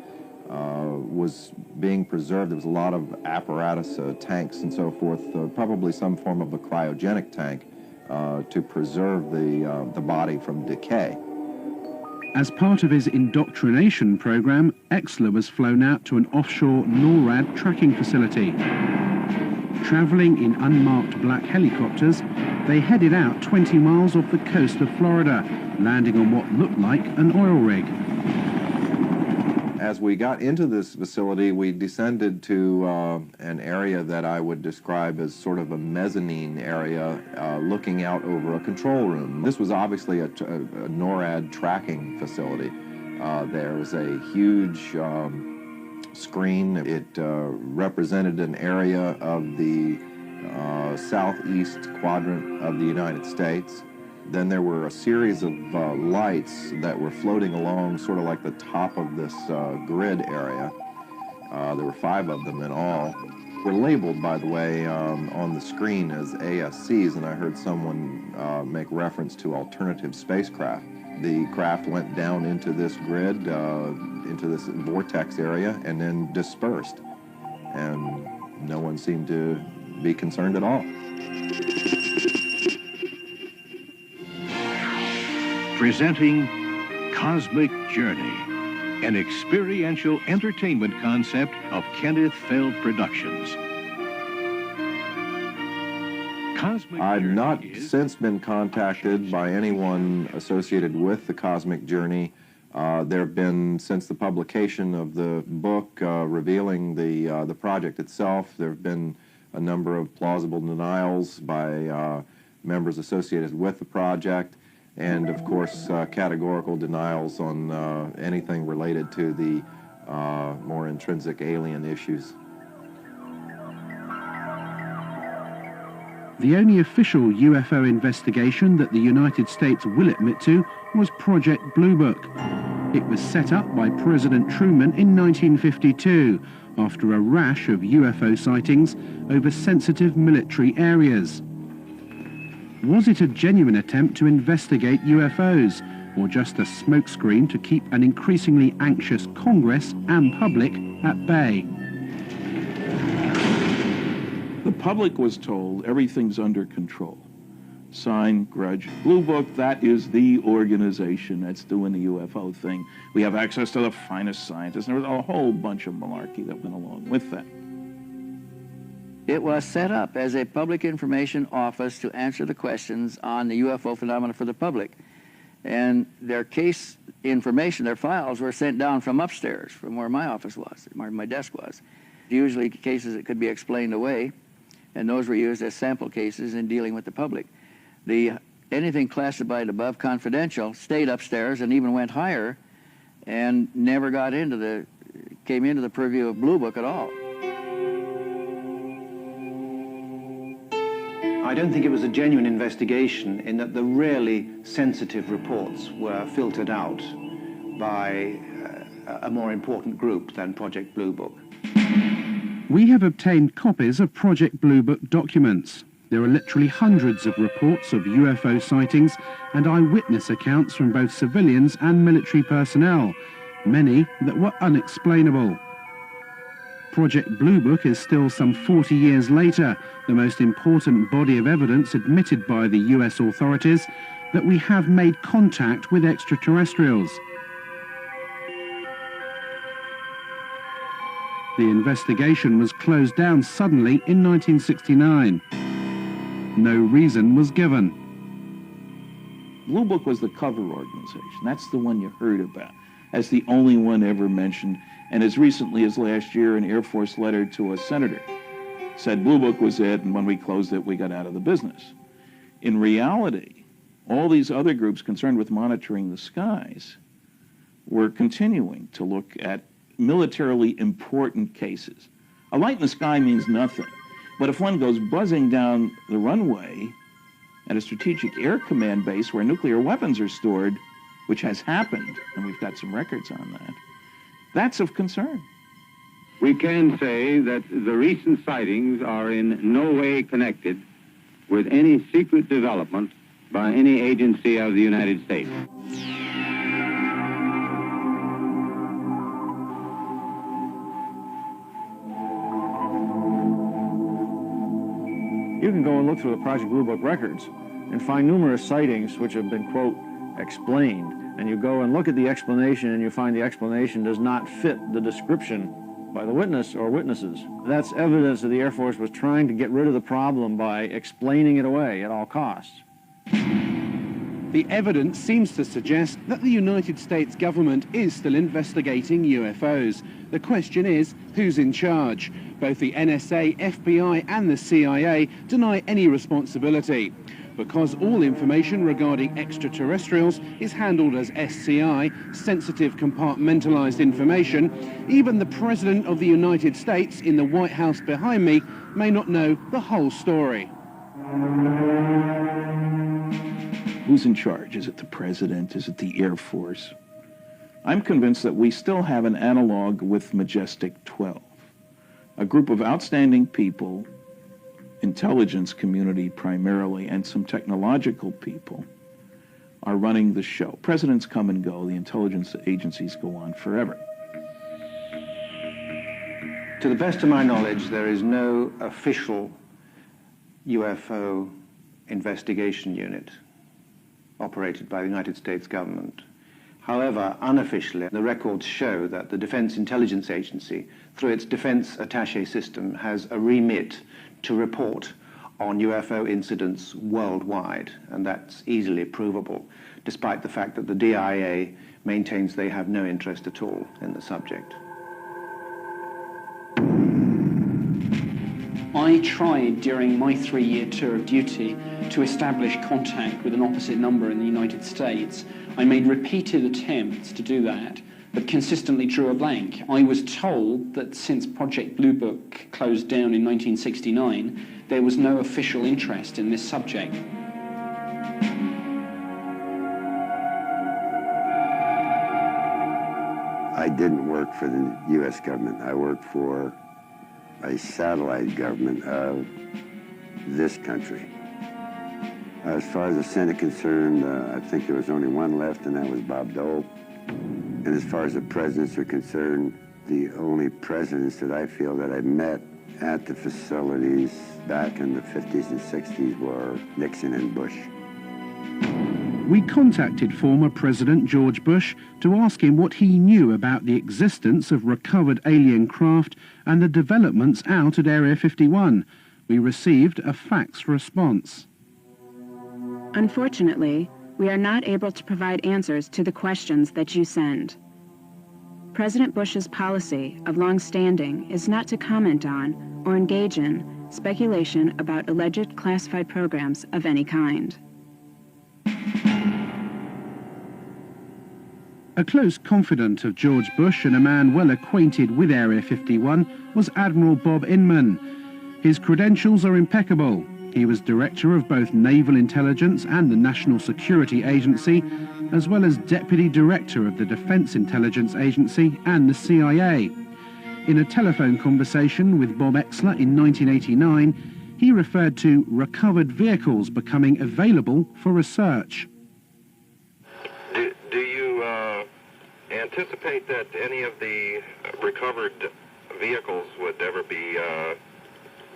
was being preserved. There was a lot of apparatus, tanks and so forth, probably some form of a cryogenic tank to preserve the body from decay. As part of his indoctrination program, Exler was flown out to an offshore NORAD tracking facility. Traveling in unmarked black helicopters, they headed out 20 miles off the coast of Florida, landing on what looked like an oil rig. As we got into this facility, we descended to an area that I would describe as sort of a mezzanine area looking out over a control room. This was obviously a NORAD tracking facility. There was a huge screen. It represented an area of the southeast quadrant of the United States. Then there were a series of lights that were floating along sort of like the top of this grid area. There were 5 of them in all. Were labeled, by the way, on the screen as ASCs, and I heard someone make reference to alternative spacecraft. The craft went down into this grid, into this vortex area, and then dispersed. And no one seemed to be concerned at all. Presenting Cosmic Journey, an experiential entertainment concept of Kenneth Feld Productions. I've not since been contacted by anyone associated with the Cosmic Journey. There have been, since the publication of the book revealing the project itself, there have been a number of plausible denials by members associated with the project, and of course categorical denials on anything related to the more intrinsic alien issues. The only official UFO investigation that the United States will admit to was Project Blue Book. It was set up by President Truman in 1952 after a rash of UFO sightings over sensitive military areas. Was it a genuine attempt to investigate UFOs, or just a smokescreen to keep an increasingly anxious Congress and public at bay? The public was told everything's under control. Sign, grudge. Blue Book, that is the organization that's doing the UFO thing. We have access to the finest scientists. And there was a whole bunch of malarkey that went along with that. It was set up as a public information office to answer the questions on the UFO phenomena for the public. And their case information, their files, were sent down from upstairs, from where my office was, where my desk was. Usually cases that could be explained away, and those were used as sample cases in dealing with the public. Anything classified above confidential stayed upstairs and even went higher and never came into the purview of Blue Book at all. I don't think it was a genuine investigation in that the really sensitive reports were filtered out by a more important group than Project Blue Book. We have obtained copies of Project Blue Book documents. There are literally hundreds of reports of UFO sightings and eyewitness accounts from both civilians and military personnel, many that were unexplainable. Project Blue Book is still some 40 years later the most important body of evidence admitted by the US authorities that we have made contact with extraterrestrials. The investigation was closed down suddenly in 1969. No reason was given. Blue Book was the cover organization. That's the one you heard about as the only one ever mentioned. And as recently as last year, an Air Force letter to a senator said Blue Book was it, and when we closed it, we got out of the business. In reality, all these other groups concerned with monitoring the skies were continuing to look at militarily important cases. A light in the sky means nothing But if one goes buzzing down the runway at a strategic air command base where nuclear weapons are stored, which has happened, and we've got some records on that, that's of concern. We can say that the recent sightings are in no way connected with any secret development by any agency of the United States. You can go and look through the Project Blue Book records and find numerous sightings which have been, quote, explained. And you go and look at the explanation and you find the explanation does not fit the description by the witness or witnesses. That's evidence that the Air Force was trying to get rid of the problem by explaining it away at all costs. The evidence seems to suggest that the United States government is still investigating UFOs. The question is, who's in charge? Both the NSA, FBI and the CIA deny any responsibility. Because all information regarding extraterrestrials is handled as SCI, sensitive compartmentalized information, even the President of the United States in the White House behind me may not know the whole story. Who's in charge? Is it the President? Is it the Air Force? I'm convinced that we still have an analog with Majestic 12, a group of outstanding people, intelligence community primarily, and some technological people are running the show. Presidents come and go, the intelligence agencies go on forever. To the best of my knowledge, there is no official UFO investigation unit operated by the United States government. However, unofficially, the records show that the Defense Intelligence Agency, through its Defense Attaché system, has a remit to report on UFO incidents worldwide, and that's easily provable, despite the fact that the DIA maintains they have no interest at all in the subject. I tried during my 3-year tour of duty to establish contact with an opposite number in the United States. I made repeated attempts to do that, but consistently drew a blank. I was told that since Project Blue Book closed down in 1969, there was no official interest in this subject. I didn't work for the U.S. government. I worked for a satellite government of this country. As far as the Senate concerned, I think there was only one left, and that was Bob Dole. And as far as the presidents are concerned, the only presidents that I feel that I met at the facilities back in the 50s and 60s were Nixon and Bush. We contacted former President George Bush to ask him what he knew about the existence of recovered alien craft and the developments out at Area 51. We received a fax response. Unfortunately, we are not able to provide answers to the questions that you send. President Bush's policy of long-standing is not to comment on or engage in speculation about alleged classified programs of any kind. A close confidant of George Bush and a man well acquainted with Area 51 was Admiral Bob Inman. His credentials are impeccable. He was director of both Naval Intelligence and the National Security Agency, as well as deputy director of the Defense Intelligence Agency and the CIA. In a telephone conversation with Bob Exler in 1989, he referred to recovered vehicles becoming available for research. Do you anticipate that any of the recovered vehicles would ever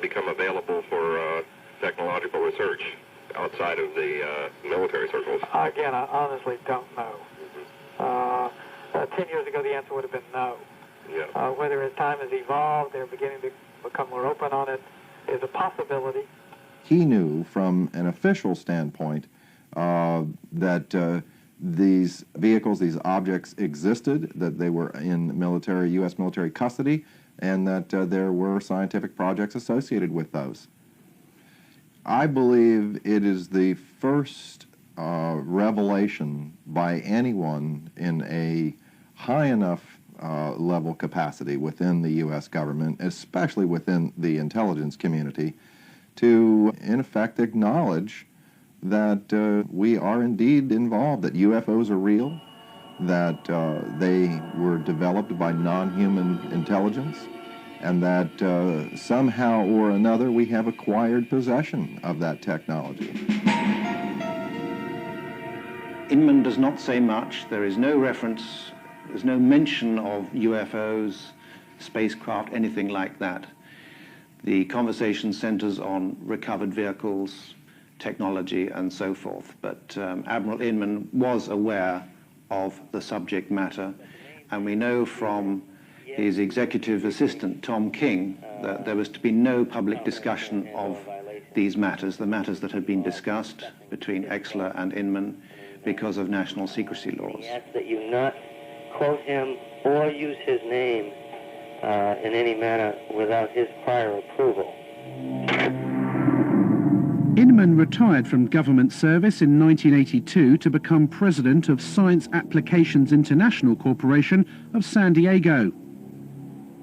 become available for technological research outside of the military circles? Again, I honestly don't know. 10 years ago, the answer would have been no. Yeah. Whether as time has evolved, they're beginning to become more open on it, is a possibility. He knew from an official standpoint that these vehicles, these objects existed, that they were in military, U.S. military custody, and that there were scientific projects associated with those. I believe it is the first revelation by anyone in a high enough level capacity within the U.S. government, especially within the intelligence community, to, in effect, acknowledge that we are indeed involved, that UFOs are real, that they were developed by non-human intelligence, and that somehow or another we have acquired possession of that technology. Inman does not say much. There is no reference, there's no mention of UFOs, spacecraft, anything like that. The conversation centers on recovered vehicles, technology, and so forth. But Admiral Inman was aware of the subject matter, and we know from his executive assistant, Tom King, that there was to be no public discussion of these matters, the matters that had been discussed between Exler and Inman, because of national secrecy laws. He asks that you not quote him or use his name in any manner without his prior approval. Inman retired from government service in 1982 to become president of Science Applications International Corporation of San Diego.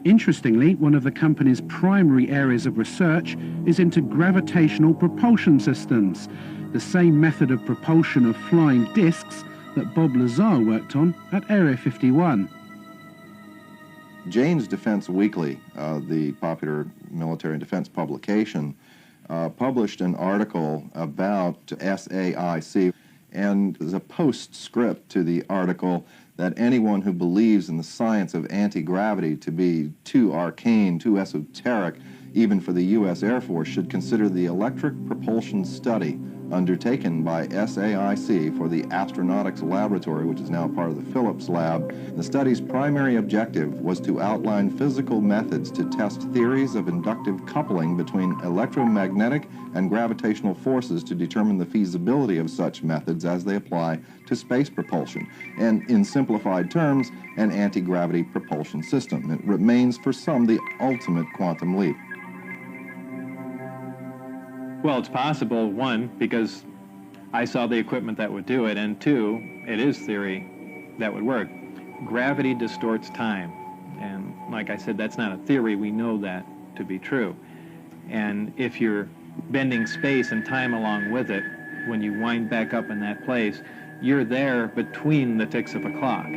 Interestingly, one of the company's primary areas of research is into gravitational propulsion systems, the same method of propulsion of flying discs that Bob Lazar worked on at Area 51. Jane's Defense Weekly, the popular military and defense publication, published an article about SAIC, and there's a postscript to the article that anyone who believes in the science of anti-gravity to be too arcane, too esoteric, even for the U.S. Air Force, should consider the electric propulsion study undertaken by SAIC for the Astronautics Laboratory, which is now part of the Phillips Lab. The study's primary objective was to outline physical methods to test theories of inductive coupling between electromagnetic and gravitational forces to determine the feasibility of such methods as they apply to space propulsion, and in simplified terms, an anti-gravity propulsion system. It remains for some the ultimate quantum leap. Well, it's possible, one, because I saw the equipment that would do it, and two, it is theory that would work. Gravity distorts time, and like I said, that's not a theory, we know that to be true. And if you're bending space and time along with it, when you wind back up in that place, you're there between the ticks of a clock.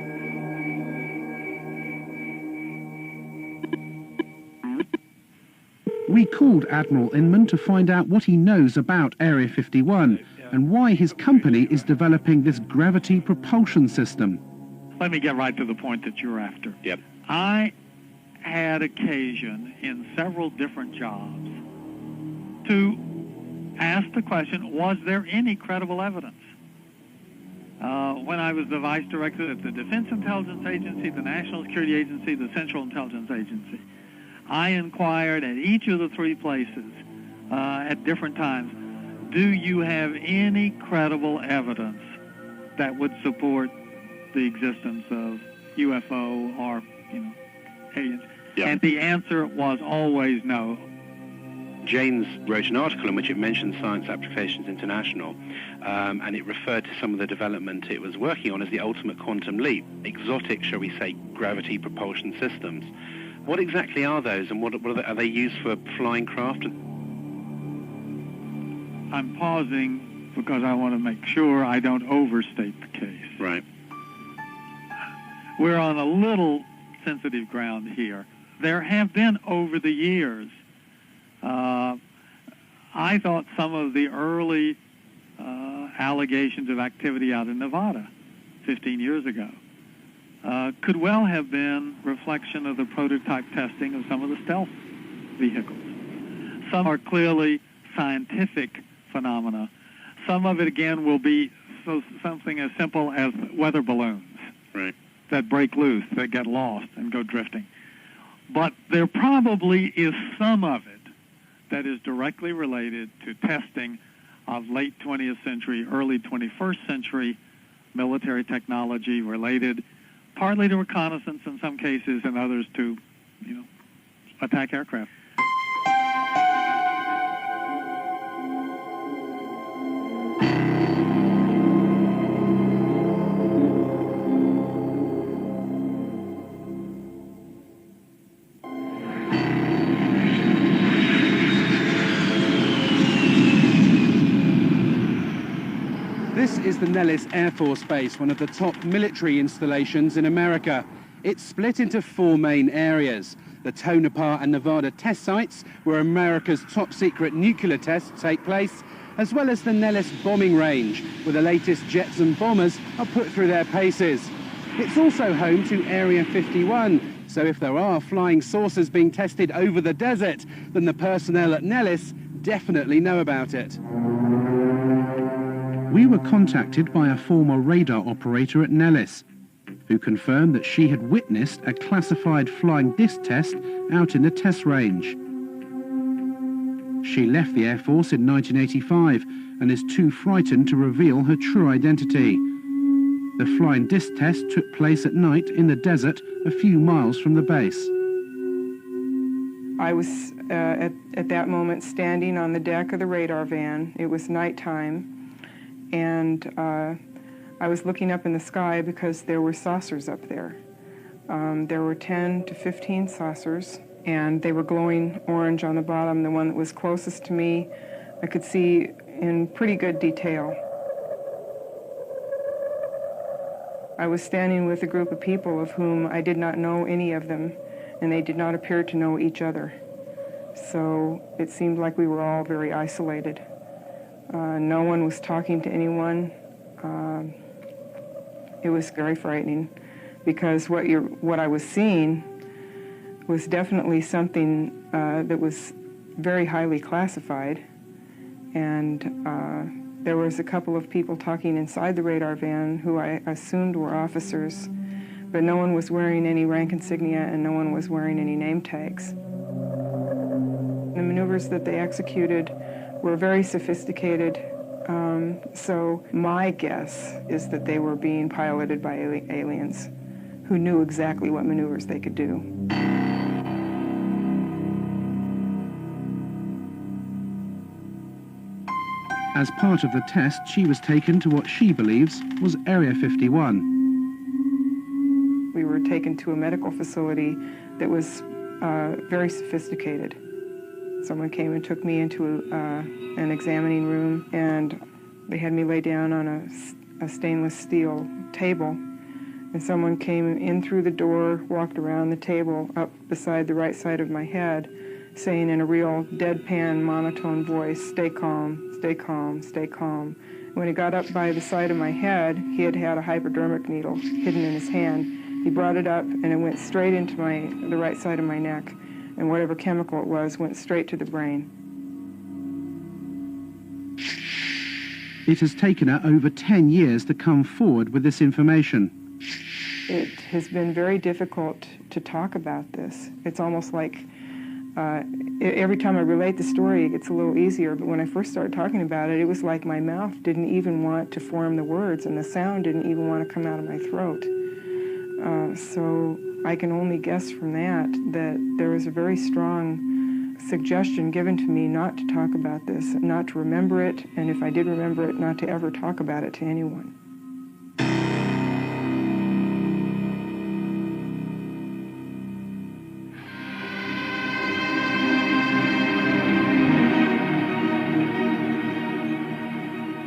We called Admiral Inman to find out what he knows about Area 51 and why his company is developing this gravity propulsion system. Let me get right to the point that you're after. Yep. I had occasion in several different jobs to ask the question, was there any credible evidence? When I was the vice director at the Defense Intelligence Agency, the National Security Agency, the Central Intelligence Agency, I inquired at each of the three places at different times, do you have any credible evidence that would support the existence of UFO or, aliens? Yep. And the answer was always no. Janes wrote an article in which it mentioned Science Applications International, and it referred to some of the development it was working on as the ultimate quantum leap, exotic, shall we say, gravity propulsion systems. What exactly are those, and what are they used for flying craft? I'm pausing because I want to make sure I don't overstate the case. Right. We're on a little sensitive ground here. There have been, over the years, I thought some of the early allegations of activity out in Nevada 15 years ago could well have been reflection of the prototype testing of some of the stealth vehicles. Some are clearly scientific phenomena. Some of it, again, will be something as simple as weather balloons that break loose, that get lost and go drifting. But there probably is some of it that is directly related to testing of late 20th century, early 21st century military technology related partly to reconnaissance in some cases and others to, attack aircraft. This is the Nellis Air Force Base, one of the top military installations in America. It's split into 4 main areas. The Tonopah and Nevada test sites, where America's top secret nuclear tests take place, as well as the Nellis bombing range, where the latest jets and bombers are put through their paces. It's also home to Area 51, so if there are flying saucers being tested over the desert, then the personnel at Nellis definitely know about it. We were contacted by a former radar operator at Nellis, who confirmed that she had witnessed a classified flying disc test out in the test range. She left the Air Force in 1985 and is too frightened to reveal her true identity. The flying disc test took place at night in the desert a few miles from the base. I was at that moment standing on the deck of the radar van. It was nighttime, and I was looking up in the sky because there were saucers up there. There were 10 to 15 saucers, and they were glowing orange on the bottom. The one that was closest to me, I could see in pretty good detail. I was standing with a group of people of whom I did not know any of them, and they did not appear to know each other. So it seemed like we were all very isolated. No one was talking to anyone. It was very frightening, because what I was seeing was definitely something that was very highly classified, and there was a couple of people talking inside the radar van who I assumed were officers, but no one was wearing any rank insignia and no one was wearing any name tags. The maneuvers that they executed were very sophisticated, so my guess is that they were being piloted by aliens who knew exactly what maneuvers they could do. As part of the test, she was taken to what she believes was Area 51. We were taken to a medical facility that was very sophisticated. Someone came and took me into an examining room, and they had me lay down on a stainless steel table. And someone came in through the door, walked around the table up beside the right side of my head, saying in a real deadpan, monotone voice, "Stay calm, stay calm, stay calm." When he got up by the side of my head, he had a hypodermic needle hidden in his hand. He brought it up, and it went straight into the right side of my neck, and whatever chemical it was went straight to the brain. It has taken her over 10 years to come forward with this information. It has been very difficult to talk about this. It's almost like every time I relate the story, it gets a little easier, but when I first started talking about it, it was like my mouth didn't even want to form the words, and the sound didn't even want to come out of my throat. So I can only guess from that there was a very strong suggestion given to me not to talk about this, not to remember it, and if I did remember it, not to ever talk about it to anyone.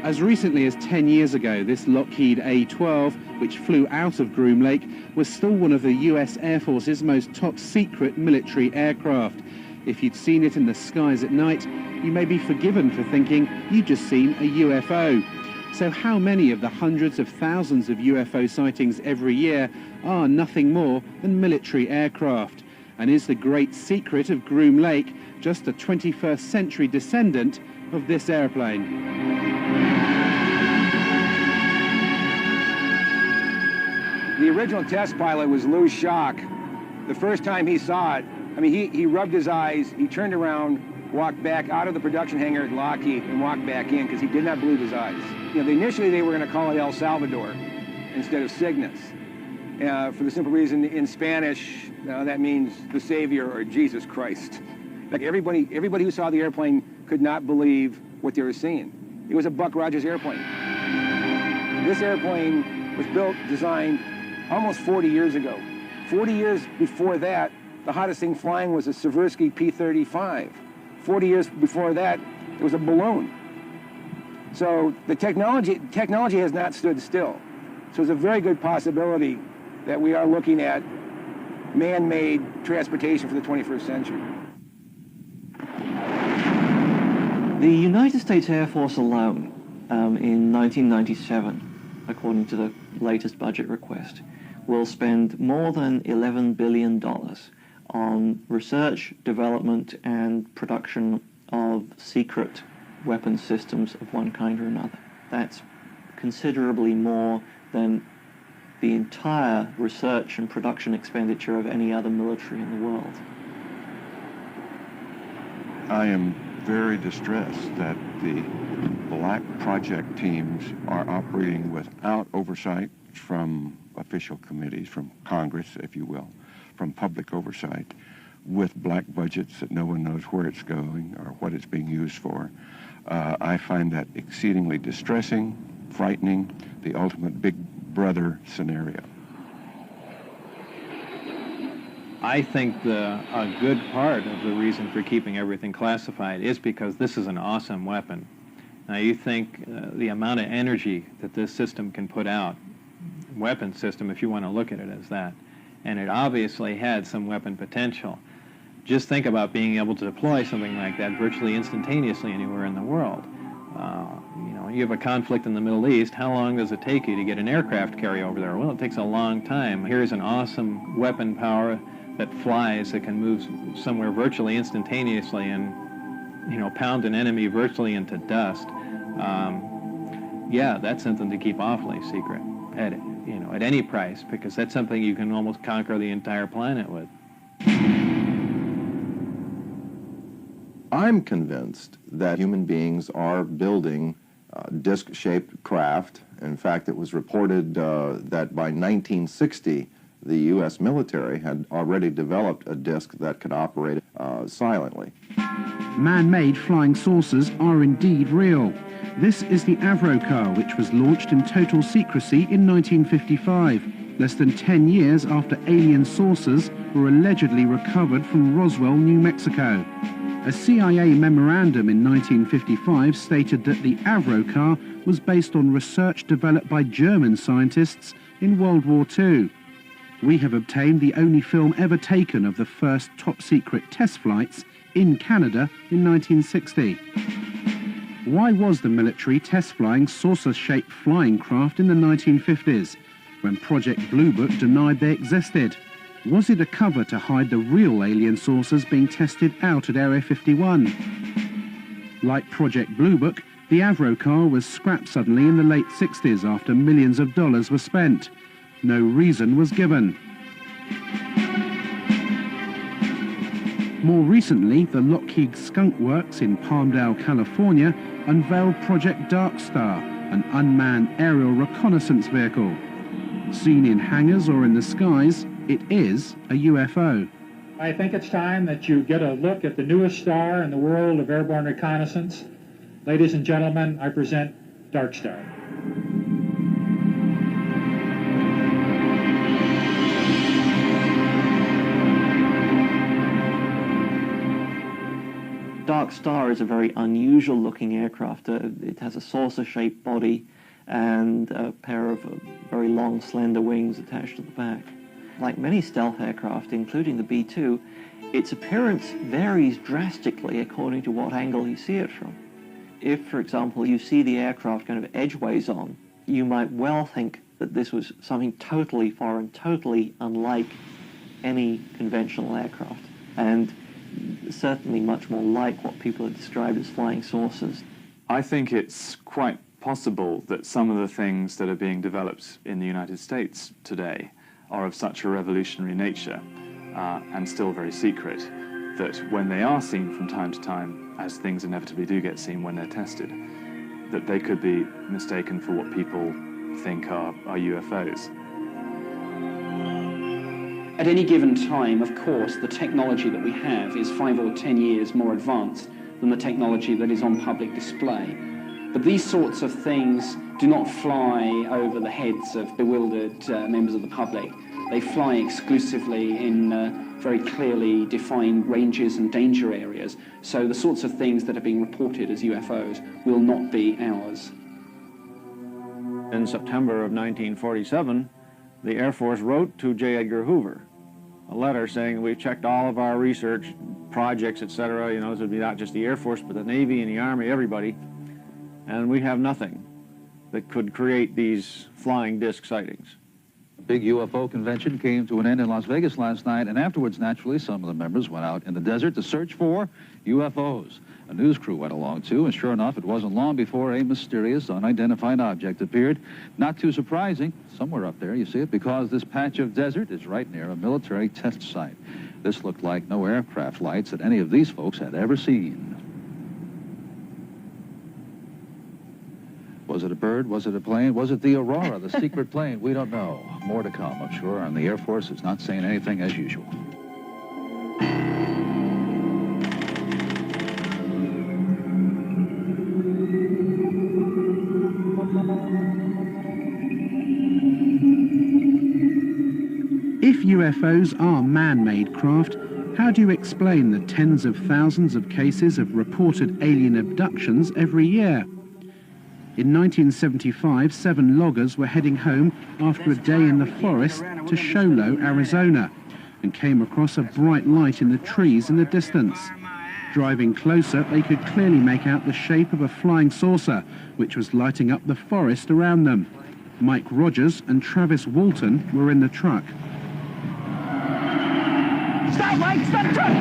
As recently as 10 years ago, this Lockheed A-12, which flew out of Groom Lake, was still one of the US Air Force's most top-secret military aircraft. If you'd seen it in the skies at night, you may be forgiven for thinking you'd just seen a UFO. So how many of the hundreds of thousands of UFO sightings every year are nothing more than military aircraft? And is the great secret of Groom Lake just a 21st century descendant of this airplane? The original test pilot was Lou Schock. The first time he saw it, I mean, he rubbed his eyes, he turned around, walked back out of the production hangar at Lockheed and walked back in because he did not believe his eyes. You know, initially they were going to call it El Salvador instead of Cygnus. For the simple reason, in Spanish, that means the Savior or Jesus Christ. Like everybody who saw the airplane could not believe what they were seeing. It was a Buck Rogers airplane. This airplane was built, designed almost 40 years ago. 40 years before that, the hottest thing flying was a Seversky P-35. 40 years before that, it was a balloon. So the technology has not stood still. So it's a very good possibility that we are looking at man-made transportation for the 21st century. The United States Air Force alone, in 1997, according to the latest budget request, will spend more than $11 billion on research, development, and production of secret weapons systems of one kind or another. That's considerably more than the entire research and production expenditure of any other military in the world. I am very distressed that the black project teams are operating without oversight from official committees, from Congress, if you will, from public oversight, with black budgets that no one knows where it's going or what it's being used for. I find that exceedingly distressing, frightening, the ultimate big brother scenario. I think a good part of the reason for keeping everything classified is because this is an awesome weapon. Now you think the amount of energy that this system can put out, weapon system if you want to look at it as that, and it obviously had some weapon potential. Just think about being able to deploy something like that virtually instantaneously anywhere in the world. You know, you have a conflict in the Middle East, how long does it take you to get an aircraft carry over there? Well, it takes a long time. Here's an awesome weapon power that flies, that can move somewhere virtually instantaneously and, you know, pound an enemy virtually into dust. Yeah, that's something to keep awfully secret at, you know, at any price, because that's something you can almost conquer the entire planet with. I'm convinced that human beings are building disc-shaped craft. In fact, it was reported that by 1960, the U.S. military had already developed a disc that could operate silently. Man-made flying saucers are indeed real. This is the Avro car, which was launched in total secrecy in 1955, less than 10 years after alien saucers were allegedly recovered from Roswell, New Mexico. A CIA memorandum in 1955 stated that the Avro car was based on research developed by German scientists in World War II. We have obtained the only film ever taken of the first top-secret test flights in Canada in 1960. Why was the military test-flying saucer-shaped flying craft in the 1950s, when Project Blue Book denied they existed? Was it a cover to hide the real alien saucers being tested out at Area 51? Like Project Blue Book, the Avro car was scrapped suddenly in the late 60s after millions of dollars were spent. No reason was given. More recently, the Lockheed Skunk Works in Palmdale, California, unveiled Project Dark Star, an unmanned aerial reconnaissance vehicle. Seen in hangars or in the skies, it is a UFO. I think it's time that you get a look at the newest star in the world of airborne reconnaissance. Ladies and gentlemen, I present Dark Star. Dark Star is a very unusual looking aircraft. It has a saucer-shaped body and a pair of very long, slender wings attached to the back. Like many stealth aircraft, including the B-2, its appearance varies drastically according to what angle you see it from. If, for example, you see the aircraft kind of edgeways on, you might well think that this was something totally foreign, totally unlike any conventional aircraft, and certainly much more like what people have described as flying saucers. I think it's quite possible that some of the things that are being developed in the United States today are of such a revolutionary nature and still very secret that when they are seen from time to time, as things inevitably do get seen when they're tested, that they could be mistaken for what people think are UFOs. At any given time, of course, the technology that we have is 5 or 10 years more advanced than the technology that is on public display. But these sorts of things do not fly over the heads of bewildered members of the public. They fly exclusively in very clearly defined ranges and danger areas, so the sorts of things that are being reported as UFOs will not be ours. In September of 1947, the Air Force wrote to J. Edgar Hoover a letter saying we've checked all of our research projects, etc. You know, this would be not just the Air Force, but the Navy and the Army, everybody, and we have nothing that could create these flying disc sightings. The big UFO convention came to an end in Las Vegas last night, and afterwards, naturally, some of the members went out in the desert to search for UFOs. A news crew went along, too, and sure enough, it wasn't long before a mysterious, unidentified object appeared. Not too surprising, somewhere up there, you see it, because this patch of desert is right near a military test site. This looked like no aircraft lights that any of these folks had ever seen. Was it a bird? Was it a plane? Was it the Aurora, the secret plane? We don't know. More to come, I'm sure, and the Air Force is not saying anything as usual. If UFOs are man-made craft, how do you explain the tens of thousands of cases of reported alien abductions every year? In 1975, 7 loggers were heading home after a day in the forest to Show Low, Arizona, and came across a bright light in the trees in the distance. Driving closer, they could clearly make out the shape of a flying saucer, which was lighting up the forest around them. Mike Rogers and Travis Walton were in the truck. Stop, Mike! Stop the truck!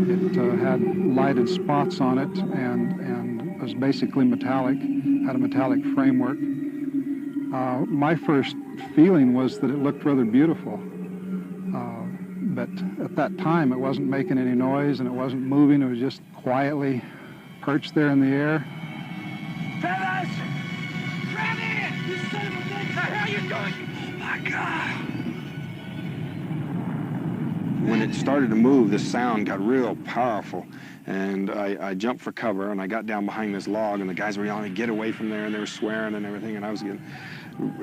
It had lighted spots on it and was basically metallic, had a metallic framework. My first feeling was that it looked rather beautiful. But at that time, it wasn't making any noise and it wasn't moving. It was just quietly perched there in the air. Travis! Travis! You son of a bitch! How are you doing? Oh, my God! When it started to move, the sound got real powerful, and I jumped for cover, and I got down behind this log, and the guys were yelling, "Get away from there," and they were swearing and everything, and I was getting,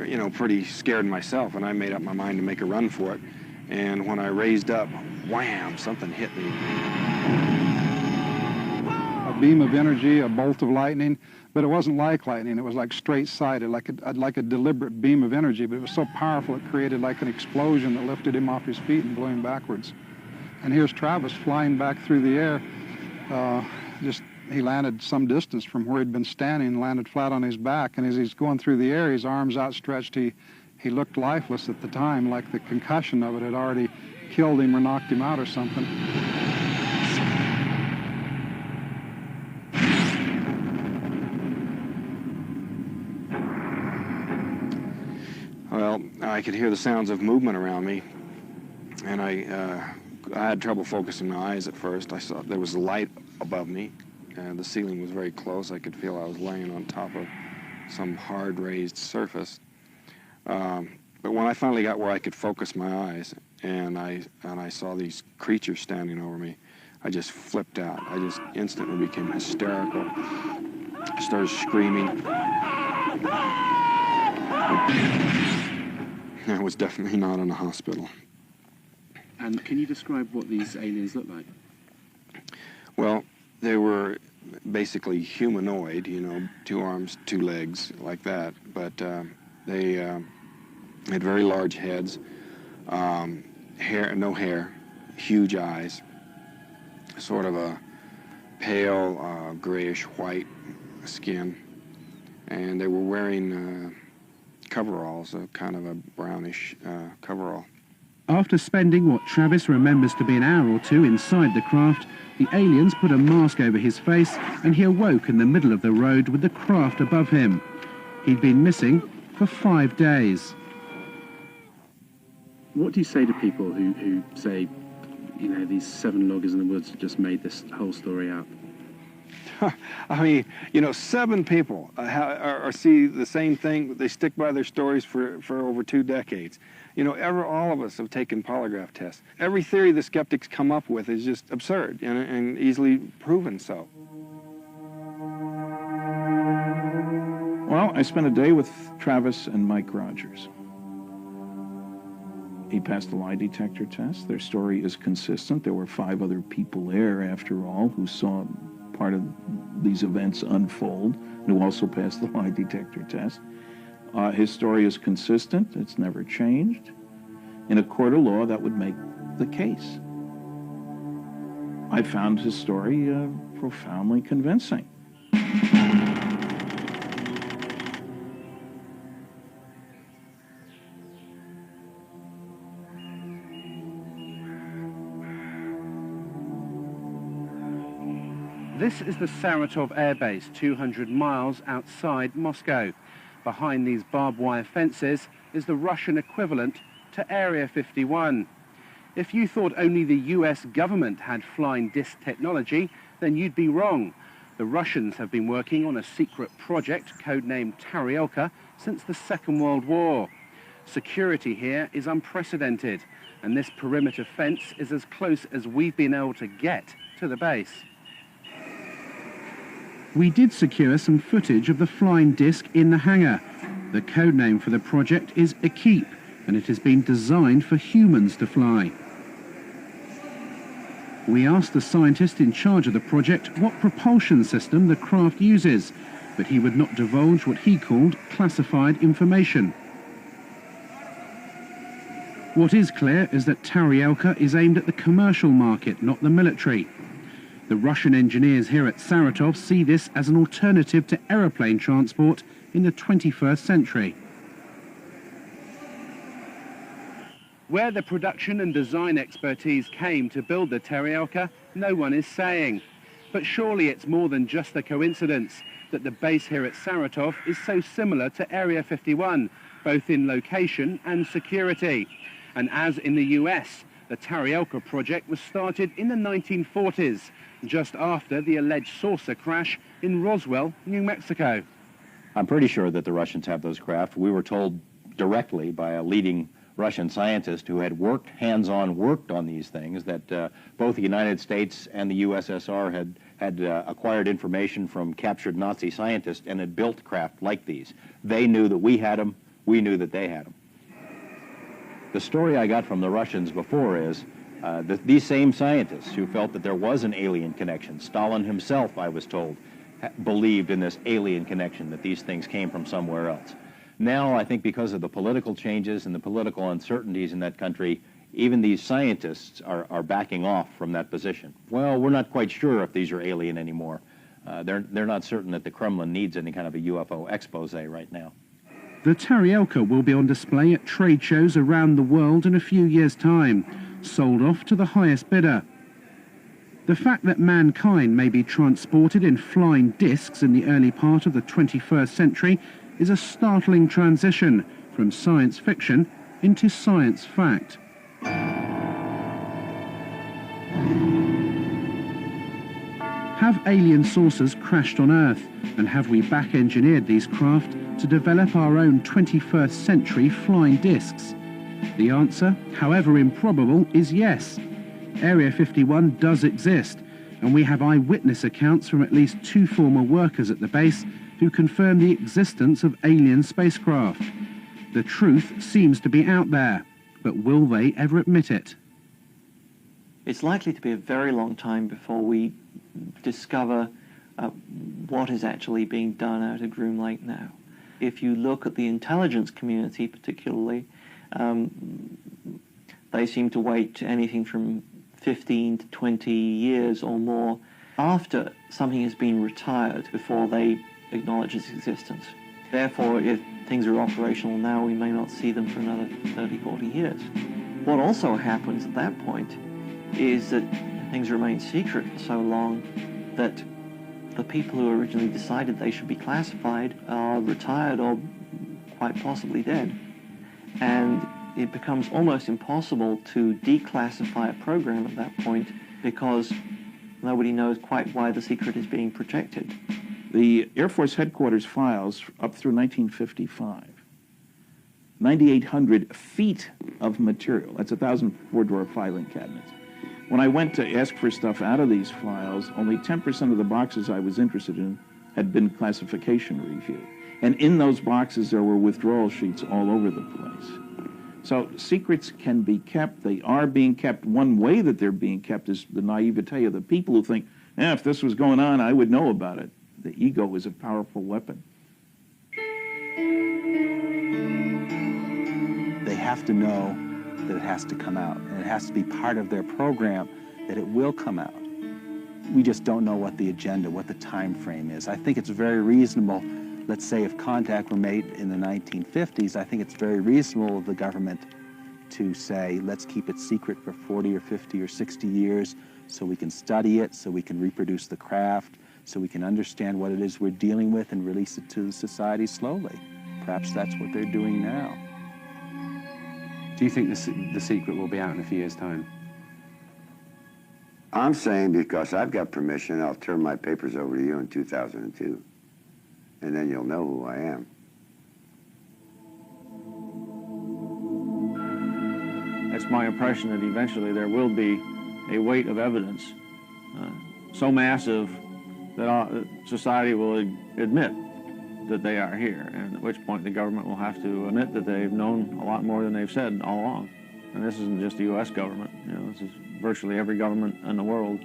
you know, pretty scared myself, and I made up my mind to make a run for it. And when I raised up, wham, something hit me. A beam of energy, a bolt of lightning, but it wasn't like lightning. It was like straight-sided, like a deliberate beam of energy, but it was so powerful it created like an explosion that lifted him off his feet and blew him backwards. And here's Travis flying back through the air. He landed some distance from where he'd been standing, landed flat on his back, and as he's going through the air, his arms outstretched, he looked lifeless at the time, like the concussion of it had already killed him or knocked him out or something. Well, I could hear the sounds of movement around me, and I had trouble focusing my eyes at first. I saw there was a light above me, and the ceiling was very close. I could feel I was laying on top of some hard raised surface. But when I finally got where I could focus my eyes, and I saw these creatures standing over me, I just flipped out. I just instantly became hysterical. I started screaming. I was definitely not in a hospital. And can you describe what these aliens look like? Well, they were basically humanoid, you know, 2 arms, 2 legs, like that. But they had very large heads, no hair, huge eyes, sort of a pale grayish-white skin, and they were wearing coveralls, a kind of a brownish coverall. After spending what Travis remembers to be an hour or 2 inside the craft, the aliens put a mask over his face and he awoke in the middle of the road with the craft above him. He'd been missing for 5 days. What do you say to people who say, you know, these 7 loggers in the woods just made this whole story up? I mean, you know, 7 people see the same thing. They stick by their stories for over 2 decades. You know, all of us have taken polygraph tests. Every theory the skeptics come up with is just absurd and easily proven so. Well, I spent a day with Travis and Mike Rogers. He passed the lie detector test. Their story is consistent. There were 5 other people there, after all, who saw part of these events unfold, and who also passed the lie detector test. His story is consistent. It's never changed. In a court of law, that would make the case. I found his story profoundly convincing. This is the Saratov Air Base, 200 miles outside Moscow. Behind these barbed wire fences is the Russian equivalent to Area 51. If you thought only the US government had flying disc technology, then you'd be wrong. The Russians have been working on a secret project codenamed Taryelka since the Second World War. Security here is unprecedented, and this perimeter fence is as close as we've been able to get to the base. We did secure some footage of the flying disc in the hangar. The codename for the project is Ekip, and it has been designed for humans to fly. We asked the scientist in charge of the project what propulsion system the craft uses, but he would not divulge what he called classified information. What is clear is that Taryelka is aimed at the commercial market, not the military. The Russian engineers here at Saratov see this as an alternative to aeroplane transport in the 21st century. Where the production and design expertise came to build the Taryelka, no one is saying. But surely it's more than just a coincidence that the base here at Saratov is so similar to Area 51, both in location and security. And as in the US, the Taryelka project was started in the 1940s, just after the alleged saucer crash in Roswell, New Mexico. I'm pretty sure that the Russians have those craft. We were told directly by a leading Russian scientist who had hands-on worked on these things, that both the United States and the USSR had acquired information from captured Nazi scientists and had built craft like these. They knew that we had them. We knew that they had them. The story I got from the Russians before is these same scientists who felt that there was an alien connection, Stalin himself, I was told, believed in this alien connection, that these things came from somewhere else. Now, I think because of the political changes and the political uncertainties in that country, even these scientists are backing off from that position. Well, we're not quite sure if these are alien anymore. They're not certain that the Kremlin needs any kind of a UFO expose right now. The Taryelka will be on display at trade shows around the world in a few years' time, sold off to the highest bidder. The fact that mankind may be transported in flying discs in the early part of the 21st century is a startling transition from science fiction into science fact. Have alien saucers crashed on Earth, and have we back-engineered these craft to develop our own 21st century flying discs? The answer, however improbable, is yes. Area 51 does exist, and we have eyewitness accounts from at least 2 former workers at the base who confirm the existence of alien spacecraft. The truth seems to be out there, but will they ever admit it? It's likely to be a very long time before we discover what is actually being done out at Groom Lake now. If you look at the intelligence community particularly, they seem to wait anything from 15 to 20 years or more after something has been retired before they acknowledge its existence. Therefore, if things are operational now, we may not see them for another 30, 40 years. What also happens at that point is that things remain secret for so long that the people who originally decided they should be classified are retired or quite possibly dead. And it becomes almost impossible to declassify a program at that point because nobody knows quite why the secret is being protected. The Air Force Headquarters files up through 1955, 9,800 feet of material. That's 1,000 four-drawer filing cabinets. When I went to ask for stuff out of these files, only 10% of the boxes I was interested in had been classification reviewed. And in those boxes, there were withdrawal sheets all over the place. So secrets can be kept. They are being kept. One way that they're being kept is the naivete of the people who think, if this was going on, I would know about it. The ego is a powerful weapon. They have to know that it has to come out, and it has to be part of their program that it will come out. We just don't know what the agenda, what the time frame is. I think it's very reasonable, let's say if contact were made in the 1950s, I think it's very reasonable of the government to say, let's keep it secret for 40 or 50 or 60 years so we can study it, so we can reproduce the craft, so we can understand what it is we're dealing with and release it to society slowly. Perhaps that's what they're doing now. Do you think the secret will be out in a few years' time? I'm saying because I've got permission, I'll turn my papers over to you in 2002. And then you'll know who I am. It's my impression that eventually there will be a weight of evidence so massive that society will admit that they are here, and at which point the government will have to admit that they've known a lot more than they've said all along. And this isn't just the U.S. government, this is virtually every government in the world.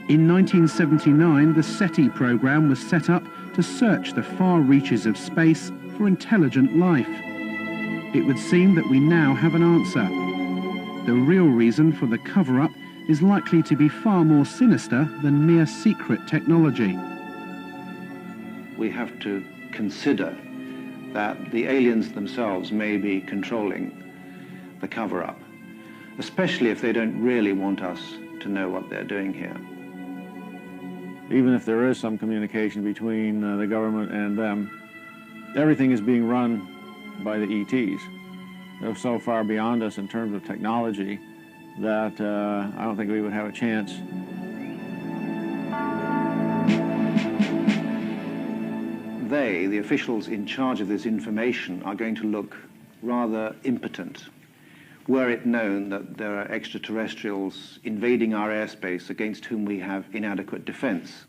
In 1979, the SETI program was set up to search the far reaches of space for intelligent life. It would seem that we now have an answer. The real reason for the cover-up is likely to be far more sinister than mere secret technology. We have to consider that the aliens themselves may be controlling the cover-up, especially if they don't really want us to know what they're doing here. Even if there is some communication between the government and them, everything is being run by the ETs. They're so far beyond us in terms of technology that I don't think we would have a chance. They, the officials in charge of this information, are going to look rather impotent were it known that there are extraterrestrials invading our airspace against whom we have inadequate defense.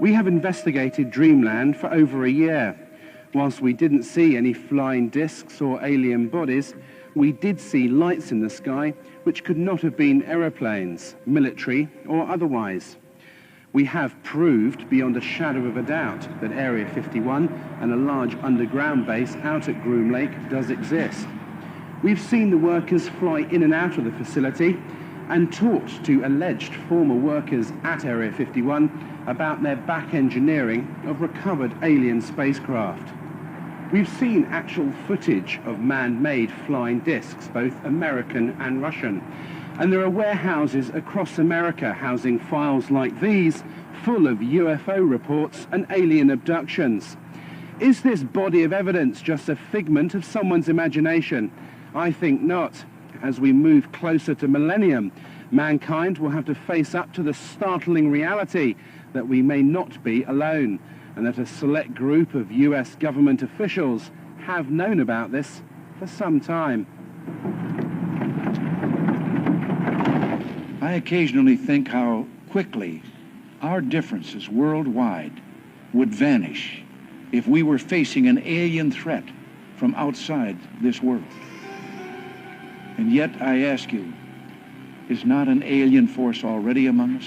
We have investigated Dreamland for over a year. Whilst we didn't see any flying discs or alien bodies, we did see lights in the sky which could not have been aeroplanes, military or otherwise. We have proved beyond a shadow of a doubt that Area 51 and a large underground base out at Groom Lake does exist. We've seen the workers fly in and out of the facility and talked to alleged former workers at Area 51 about their back engineering of recovered alien spacecraft. We've seen actual footage of man-made flying discs, both American and Russian. And there are warehouses across America housing files like these, full of UFO reports and alien abductions. Is this body of evidence just a figment of someone's imagination? I think not. As we move closer to millennium, mankind will have to face up to the startling reality that we may not be alone, and that a select group of US government officials have known about this for some time. I occasionally think how quickly our differences worldwide would vanish if we were facing an alien threat from outside this world. And yet, I ask you, is not an alien force already among us?